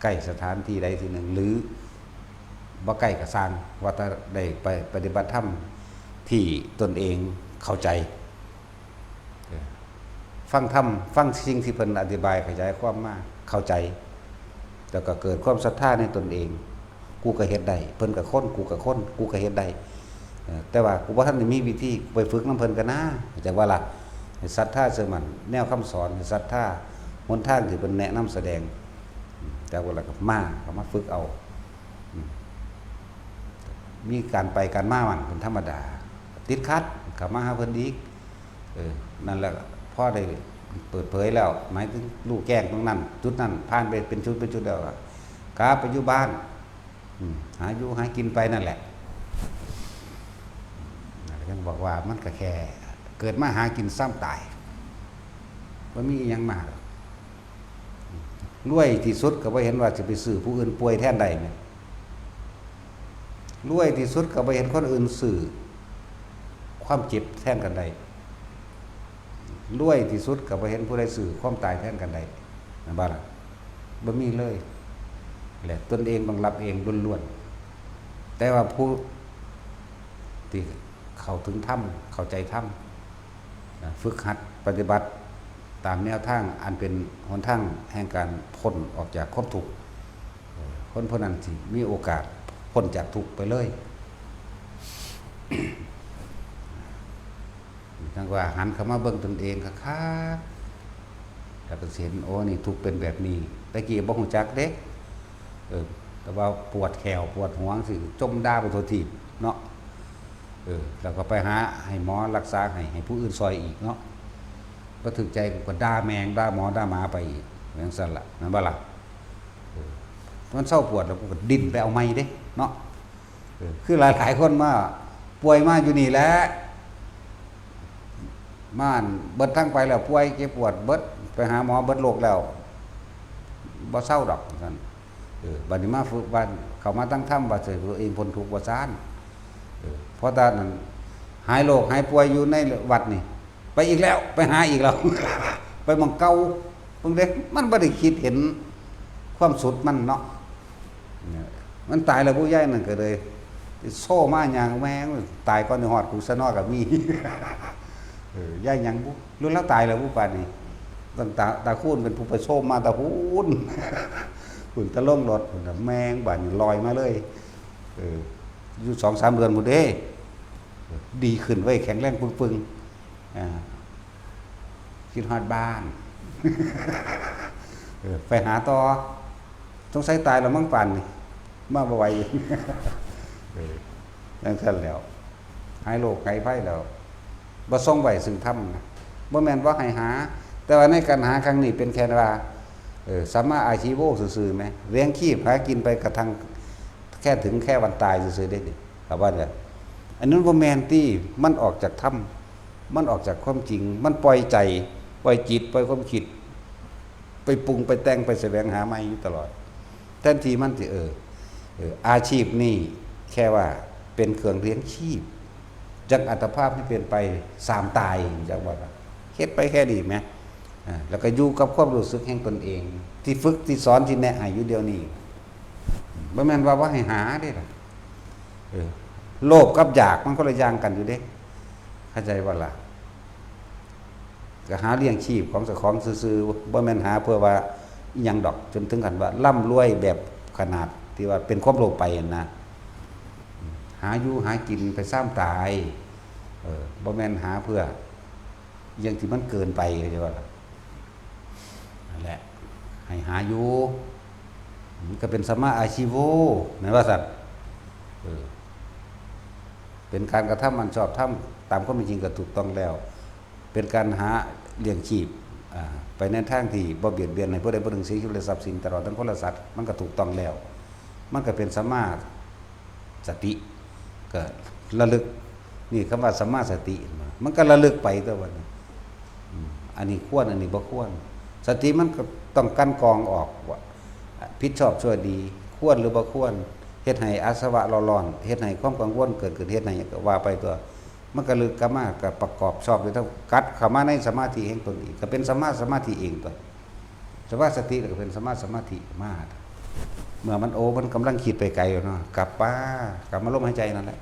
ใกล้สถานที่ใดที่หนึ่งหรือบ่ใกล้ก็สร้างว่าถ้าได้ไปปฏิบัติธรรมที่ตนเองเข้าใจฟังธรรมฟังสิ่งที่เพิ่นอธิบายขยายความมาเข้าใจแล้วก็เกิดความศรัทธาในตนเองกูก็เฮ็ดได้เพิ่นก็คนกูก็คนกูก็เฮ็ดได้แต่ว่ากูบ่ทันได้มีวิธีไปฝึกนำเพิ่นกันนะจังว่าล่ะศรัทธาเชื่อมั่นแนวคำสอนศรัทธาหนทางที่เพิ่นแนะนำแสดงแต่ว่าแล้วก็มาฝึกเอามีการไปการมามันเป็นธรรมดาติดขัดเข้ามาหาเพิ่นอีกนั่นแหละพ่อได้เปิดเผยแล้วหมายถึงลูกแกล้งตรงนั้นจุดนั้นผ่านไปเป็นชุดแล้วกลับไปอยู่บ้านหาอยู่หากินไปนั่นแหละยังบอกว่ามันก็แค่เกิดมาหากินซ้ำตายบ่มีอีหยังมากรวยที่สุดก็บ่เห็นว่าจะไปซื้อผู้อื่นป่วยแทนใดแม่รวยที่สุดก็บ่เห็นคนอื่นซื้อความเจ็บแทนกันใดรวยที่สุดก็บ่เห็นผู้ใดซื้อความตายแทนกันใดนั่นบ่ล่ะบ่มีเลยแหละตนเองต้องรับเองล้วนๆแต่ว่าผู้ที่เข้าถึงธรรมเข้าใจธรรมฝึกหัดปฏิบัติ ตามแนวทางอันเป็นหนทางแห่งการพ้นออกจากความทุกข์คนผู้นั้นสิมีโอกาสพ้นจากทุกข์ไปเลยทั้งว่าหันเข้ามาเบิ่งตนเองครับแล้วก็เห็นโอ้นี่ทุกข์เป็นแบบนี้ตะกี้บ่ฮู้จักเด้แต่ว่าปวดแขวปวดหัวสิจมด่าไปโทษทีเนาะแล้วก็ไปหาให้หมอรักษาให้ผู้อื่นซอยอีกเนาะก็ถึงใจก็ด่าแมงด่าหมอด่าหมาไปอีกอย่างสั่นล่ะนั่นบ่ล่ะมันเศร้าปวดแล้วก็ดิ้นไปเอาไม้เด้เนาะคือหลายคนมาป่วยมาอยู่นี่แหละม่านเบิดทั้งไปแล้วป่วยเจ็บปวดเบิดไปหาหมอเบิดโรคแล้วบ่เศร้าดอกซั่นบัดนี้มาฝึกบ้านเข้ามาตั้งถ้ำว่าสิตัวเองพ้นทุกข์บ่ซ่านเพราะตอนนั้นหายโรคหายป่วยอยู่ในวัดนี่ไปอีกแล้วไปหาอีกแล้ว ไปหม่องเก่าเพิ่นเด้มันบ่ได้คิดเห็นความสุดมันเนาะมันตายแล้วผู้ใหญ่นั่นก็เลยโซ่มาหยังแม่งตายก่อนสิฮอดกูซะเนาะก็มีย่ายหยังบ่รู้แล้วตายแล้วผู้ปานนี้ตั้งตาคูนเป็นผู้ไปโซ่มาตาคูนฝุ่นตะล่มรถแมงบาดนี่ลอยมาเลยอยู่ 2-3 เดือนหมดเด้ดีขึ้นไว้แข็งแรงปึงคิดฮอดบ้านไปหาต่อต้องใช้ตายแล้วมั่งปั่นนี่มาบ่ไหวนั่นซั่นแล้วหายโรคหายไข้แล้วบ่ส่งไว้ซึ่งถ้ำนะบ่แม่นว่าให้หาแต่ว่าในการหาครั้งนี้เป็นแค่ว่าสัมมาอาชีโวซื่อๆไหมเลี้ยงชีพหากินไปกระทั่งแค่ถึงแค่วันตายซื่อๆได้ดิครับว่าเนี่ยอันนั้นบ่แม่นที่มันออกจากถ้ำมันออกจากความจริงมันปล่อยใจปล่อยจิตปล่อยความคิดไปปรุงไปแต่งไปแสวงหาใหม่อยู่ตลอดแทนที่มันสิอาชีพนี่แค่ว่าเป็นเครื่องเลี้ยงชีพจักอัตภาพที่เปลี่ยนไป3ตายจังว่าเฮ็ดไปแค่นี้แหมแล้วก็อยู่กับความรู้สึกแห่งตนเองที่ฝึกที่สอนที่แนะให้อยู่เดียวนี้บ่แม่นว่าให้หาเด้ล่ะโลภกับอยากมันคนละอย่างกันอยู่เด้เข้าใจบ่ล่ะก็หาเลี้ยงชีพของเจ้าของซื่อๆบ่แม่นหาเพื่อว่าอิหยังดอกจนถึงขั้นว่าร่ำรวยแบบขนาดที่ว่าเป็นความโลภไปนะหาอยู่หากินไปซ้ำตายบ่แม่นหาเพื่ออย่างที่มันเกินไปเข้าใจบ่ล่ะนั่นแหละให้หาอยู่มันก็เป็นสัมมาอาชีโวแม่นว่าซั่นเป็นการกระทำมันชอบทำตามความเป็นจริงก็ถูกต้องแล้วเป็นการหาเลี้ยงชีพไปในทางที่บ่เบียดเบียนให้ผู้ใดผู้หนึ่งเสียชีวิตและทรัพย์สินตลอดทั้งคนและสัตว์มันก็ถูกต้องแล้วมันก็เป็นสัมมาสติก็ระลึกนี่คำว่าสัมมาสติมันก็ระลึกไปตัววันอันนี้ควรอันนี้บ่ควรสติมันก็ต้องกั้นกรองออกว่าผิดชอบชั่วดีควรหรือบ่ควรเฮ็ดให้อาสวะร้อนๆเฮ็ดให้ความกังวลเกิดขึ้นเฮ็ดให้ก็ว่าไปตัวมันก็ลึกกมาก็ประกอบชอบด้วยทั้งกัดเข้ามาในสมาธิแห่งตนอีกก็เป็นสมาธิเองตัวสมาสติก็เป็นสมาธิมาเมื่อมันมันกำลังคิดไปไกลเนาะกลับมาลมหายใจนั่นแหละ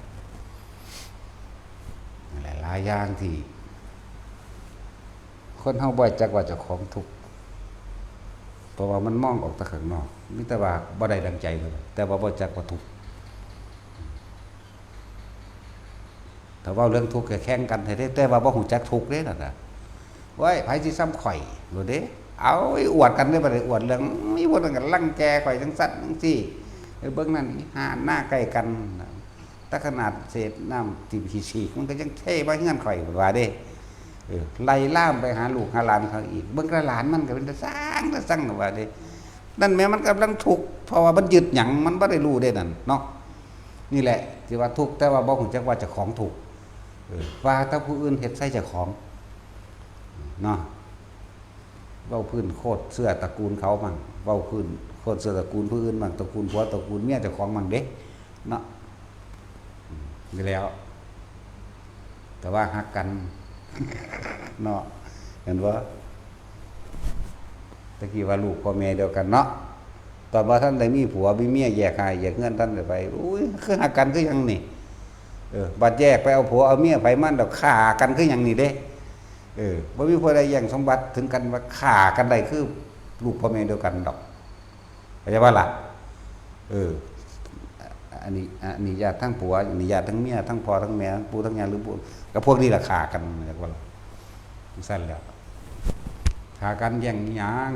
หลายอย่างที่คนเฮาบ่จักว่าเจ้าของทุกข์เพราะว่ามันมองออกแต่ข้างนอกมีแต่ว่าบ่ได้ดังใจเลยแต่ว่าบ่จักว่าทุกข์ถ้าว่าเรื่องทุกข์แข่งกันแต่ว่าบ่ฮู้จักทุกข์เด้นั่นน่ะไว้ไผสิซ้ำข่อยบ่เด้เอาอวดกันได้บ่ได้อวดเรื่องมีบ่กันรังแกข่อยจังซั่นจังซี่เบิ่งนั่นหาหน้าใกล้กันแต่ขนาดเศษน้ำที่ฉีกมันก็ยังเท่บ่เฮือนข่อยว่าเด้ไล่ล่ามไปหาลูกหาหลานเขาอีกเบิ่งหลานมันก็เป็นตาสร้างว่าเด้นั่นแม้มันกำลังทุกข์เพราะว่ามันยึดหยังมันบ่ได้รู้เด้นั่นเนาะนี่แหละที่ว่าทุกข์แต่ว่าบ่ฮู้จักว่าเจ้าของทุกข์ว่าถ้าผู้อื่นเฮ็ดใส่เจ้าของเนาะเว้าพื้นโคตรเสื้อตระกูลเขามั่งเว้าพื้นโคตรเสื้อตระกูลผู้อื่นมั่งตระกูลผัวตระกูลเมียเจ้าของมั่งเด้เนาะนี่แล้วแต่ว่าฮักกันเนาะเห็นว่าตะกี้ว่าลูกพ่อแม่เดียวกันเนาะตอนว่าท่านได้มีผัวมีเมียแยกหายแยกเงื่อนท่านไปอุ้ยคือฮักกันคือยังนี่บัดแยกไปเอาผัวเอาเมียไปมันดอกฆ่ากันคือยังนี่เด้ บ่มีผู้ใดแย่งสมบัติถึงกันว่าฆ่ากันได้คือลูกพ่อแม่เดียวกันดอกเข้าใจว่าล่ะอันนี้ญาติทั้งผัวอันนี้ญาติทั้งเมียทั้งพ่อทั้งแม่ทั้งปู่ทั้งย่าหรือปู่ก็พวกนี้ล่ะฆ่ากันจักว่าล่ะซั่นแล้วฆ่ากันแย่งหยัง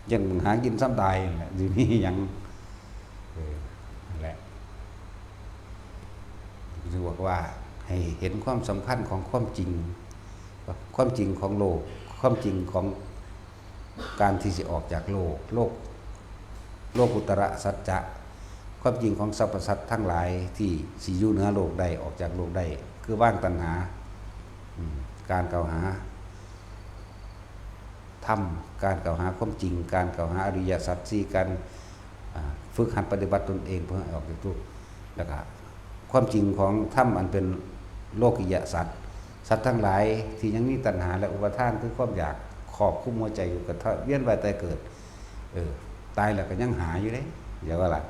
แย่งหากินซ้ำตายนั่นแหละสิมีหยังนั่นแหละคือบอกว่าให้เห็นความสำคัญของความจริงของโลกความจริงของการที่สิออกจากโลกอุตระสัจจะความจริงของสรรพสัตว์ทั้งหลายที่สิอยู่เหนือโลกได้ออกจากโลกได้คือว่างตัณหาการกล่าวหาธรรมการกล่าวหาความจริงการกล่าวหาอริยสัจสี่การฝึกหัดปฏิบัติตนเองเพื่อให้ออกจากทุกข์แล้วก็ความจริงของธรรมอันเป็นโลกิยสัจสัตว์ทั้งหลายที่ยังมีตัณหาและอุปทานคือความอยากครอบคุมหัวใจอยู่กับเวียนว่ายตายเกิดตายแล้วก็ยังหาอยู่เด้อย่าว่าล่ะ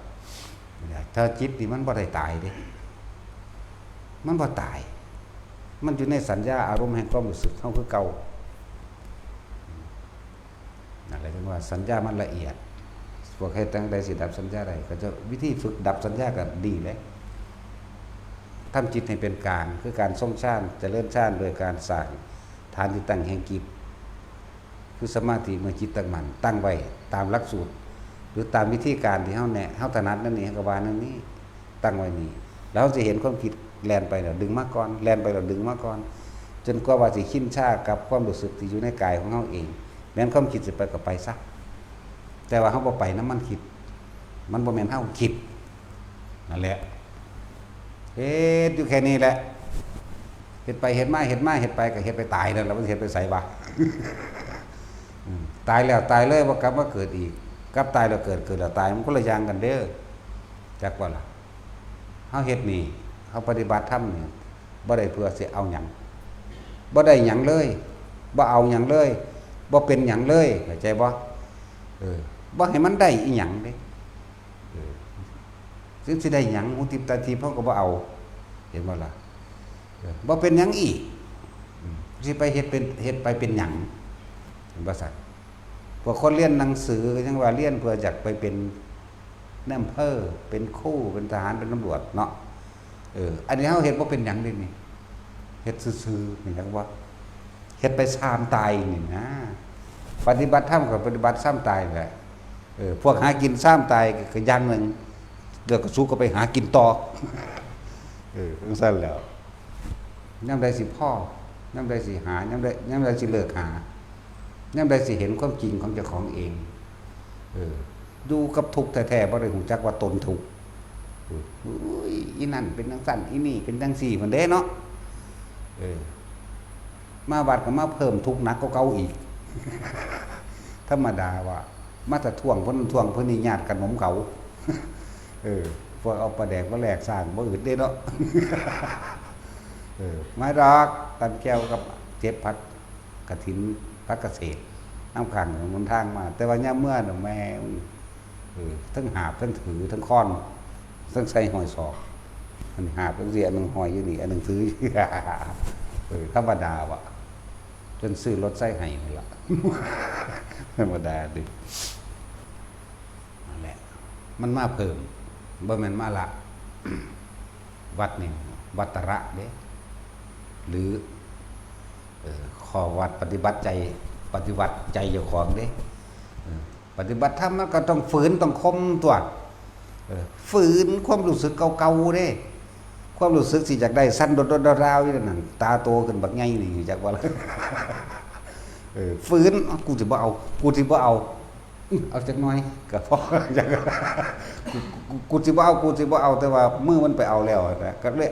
ถ้าจิตนี่มันบ่ได้ตายเด้มันบ่ตายมันอยู่ในสัญญาอารมณ์แห่งความรู้สึกเฮาคือเก่านั่นแหละถึงว่าสัญญามันละเอียดพวกใครตั้งใดสิดับสัญญาใดก็จะวิธีฝึกดับสัญญาก็ดีเลยทำจิตให้เป็นกลางคือการทรงฌานเจริญฌานโดยการสร้างฐานที่ตั้งแห่งจิตคือสมาธิเมื่อจิตตั้งมั่นตั้งไว้ตามหลักสูตรหรือตามวิธีการที่เฮาแนะเฮาถนัดนั่นนี่ก็ว่านั่นนี่ตั้งไว้นี่แล้วจะเห็นความคิดแล่นไปแล้วดึงมาก่อนแล่นไปแล้วดึงมาก่อนจนกว่าว่าสิขิ้นชากับความรู้สึกที่อยู่ในกายของเฮาเองแม้นความคิดสิไปก็ไปซะแต่ว่าเฮาบ่ไปนำมันคิดมันบ่แม่นเฮาคิดนั่นแหละเฮ็ดอยู่แค่นี้แหละเฮ็ดไปเฮ็ดมาเฮ็ดไปก็เฮ็ดไปตายนั่นแล้วมันเฮ็ดไปไสวะตายแล้วตายเลยบ่กลับมาเกิดอีกกลับตายแล้วเกิดแล้วตายมันคนละอย่างกันเด้อจักว่าล่ะเฮาเฮ็ดนี่เฮาปฏิบัติธรรมนี่บ่ได้เพื่อสิเอาหยังบ่ได้หยังเลยบ่เอาหยังเลยบ่เป็นหยังเลยเข้าใจบ่บ่ให้มันได้อีหยังเด้ซึ่งสิได้หยังอุทิตาทีเฮาก็บ่เอาเห็นบ่ล่ะบ่เป็นหยังอีกสิไปเฮ็ดไปเป็นหยังเห็นบ่ซั่นพวกคนเรียนหนังสือก็ยังว่าเรียนเพื่ออยากไปเป็นนายอำเภอเป็นครูเป็นทหารเป็นตำรวจเนาะอันนี้เฮาเฮ็ดบ่เป็นหยังเด้นี่เฮ็ดซื่อๆนี่จังว่าเฮ็ดไปซ้ำตายนี่นะปฏิบัติธรรมกับปฏิบัติซ้ำตายแหละพวกหากินซ้ำตายก็อย่างนึงเดี๋ยวก็สู้ก็ไปหากินต่อจังซั่นแล้วยามใดสิพ่อยามใดสิหายามใดสิเลิกหายามใดสิเห็นความจริงของเจ้าของเองดูกับทุกข์แท้ๆบ่ได้ฮู้จักว่าตนทุกข์อีนั่นเป็นจังซั่นอีนี่เป็นจังซี่มันเด้เนาะมาวัดก็มาเพิ่มทุกข์หนักกว่าเก่าอีกธรรมดาว่ามาแต่ท่วงเพิ่นนี่ญาติกันหมเก่าพวกเอาปลาแดกมาแลกสร้างบ่อื่นเด้เนาะไม้ดอกตันแก้วกับเจ็บพัดกฐินพักเกษตรน้ำขังมันทางมาแต่ว่าย่าเมื่อน่ะแม่ทั้งหาบทั้งถือทั้งค้อนทั้งใส่หอยศอกมันหาบทั้งเสียอันนึงหอยอยู่นี่อันนึงถือธรรมดาวะจนซื้อรถใส่ไห้นี่ล่ะธรรมดาดินั่นแหละมันมาเพิ่มบ่แม่นมาละวัดนี่วัตระเด้หรือข้อวัดปฏิบัติใจเจ้าของเด้ปฏิบัติธรรมมันก็ต้องฝืนต้องคมตัวฝืนความรู้สึกเก่าๆเด้ความรู้สึกสิอยากได้สั้นโดดๆราวๆอยู่นั่นตาโตขึ้นบักใหญ่นี่จักว่าฝืนกูสิบ่เอาเอาจักหน่อยก็พอจักกูสิบ่เอาแต่ว่ามือมันไปเอาแล้วนะก็เลย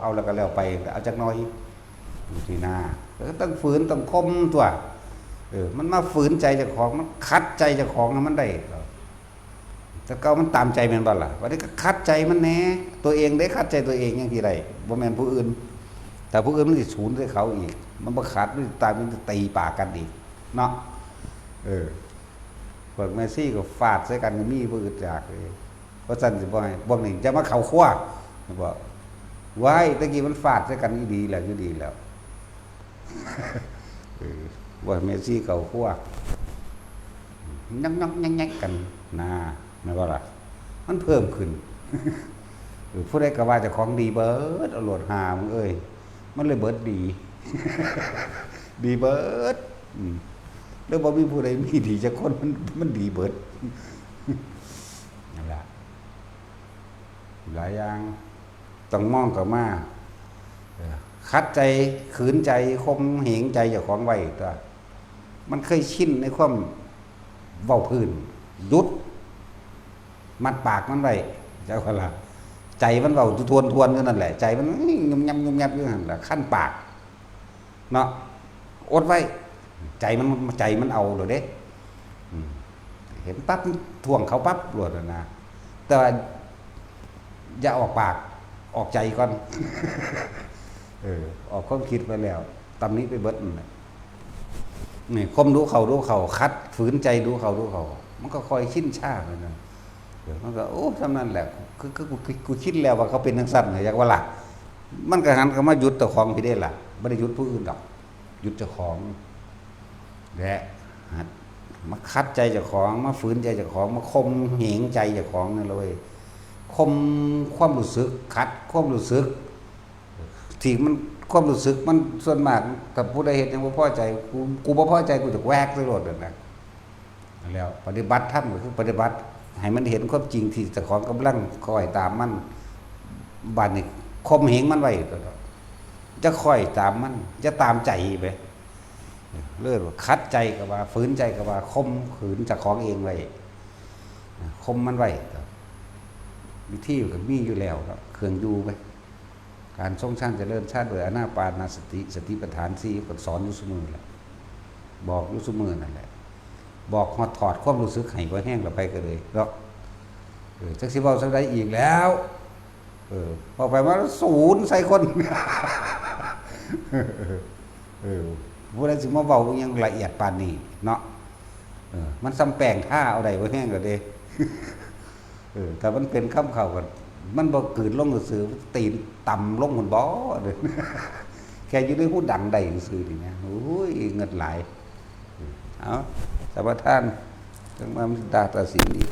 เอาแล้วก็แล้วไปเอาจักหน่อยอยู่ที่หน้าต้องฝืนต้องคมตัวมันมาฝืนใจเจ้าของมันคัดใจเจ้าของมันได้แต่เก่ามันตามใจแม่นบ่ล่ะวันนี้ก็คัดใจมันแหน่ตัวเองได้คัดใจตัวเองจังซี่ได้บ่แม่นผู้อื่นแต่ผู้อื่นมันสิสูญใส่เขาอีกมันบ่คัดมันตายมันตีปากกันอีกเนาะพวกเมสซี่ก็ฟาดใส่กันมีผู้อื่นจากเลยเพราะซั่นสิบ่ให้พวกนี้จะมาเข้าครัวบ่ไว้ตะกี้มันฟาดใส่กันดีแล้วอยู่ดีแล้ว ว่าเมสซี่เก่าขั้วยักแยกกันนะไม่ว่าล่ะมันเพิ่มขึ้นผู้ใดก็ว่าจะของดีเบิร์ดเอาโหลดหามึงเอ้ยมันเลยเบิร์ดดี ดีเบิร์ดแล้วบ่มีผู้ใดมีดีจะคนมันดีเบิร์ดนั่นแหละหลายอย่างต้องมองกับมาคัดใจขืนใจคมเหงใจเจ้าของไว้ตัวมันเคยชินในความเว้าพื้นยุดมัดปากมันไว้เจ้าค่ะล่ะใจมันเว้าทวนอยู่นั่นแหละใจมันงุมยำอยู่นั่นแหละขั้นปากเนาะอดไว้ใจมันเอาเลยเด้เห็นปั๊บท่วงเขาปั๊บรวดนะแต่อย่าออกปากออกใจก่อนออกความคิดไปแล้วตำนี้ไปเบิดนี่คมดูเขาคัดฝืนใจดูเขามันก็คอยชินชาเลยนะมันก็โอ้ทำนั่นแหละคือกูคิดแล้วว่าเขาเป็นทั้งสั้นเลยอยากว่าล่ะมันก็หันก็มาหยุดเจ้าของพี่ได้ล่ะไม่ได้หยุดผู้อื่นดอกหยุดเจ้าของและมาคัดใจเจ้าของมาฝืนใจเจ้าของมาคมเหงใจเจ้าของนั่นเลยคมความรู้สึกคัดความรู้สึกที่มันความรู้สึกมันส่วนมากกับผู้ใดเห็นยังบ่พอใจกูบ่พอใจกูจะแวกตลอดนะแล้วปฏิบัติธรรมก็คือปฏิบัติให้มันเห็นความจริงที่เจ้าของกำลังคอยตามมันบัดนี้คมเหงมันไว้จะคอยตามมันจะตามใจไปเลิศว่าคัดใจกับว่าฝืนใจกับว่าคมขืนเจ้าของเองไว้คมมันไว้วิธีก็มีอยู่แล้วเครื่องอยู่ไปการทรงชาติเจริญชาติโดยอนาปานสติปัฏฐาน4ก็สอนอยู่เสมอแหละบอกอยู่เสมอนั่นแหละบอกหอดถอดความรู้สึกให้บ่แห้งแล้วไปก็เลยเนาะจักสิเว้าสักได้อีกแล้วพอไปว่าศูนย์ใส่คนผู้ใดสิมาเว้ายังละเอียดปานนี้เนาะมันซ้ำแป้งท่าเอาได้บ่แห้งก็เด้แต่มันเป็นคำเข้ากันมันบ่กืนลงซื่อตีนต่ำลงหุ่นบ่แค่อยู่ในหูดังได้ซื่อนี่นะโอ้ยเงินหลายเอาสัพพทานจังมาตาตัดสินอีก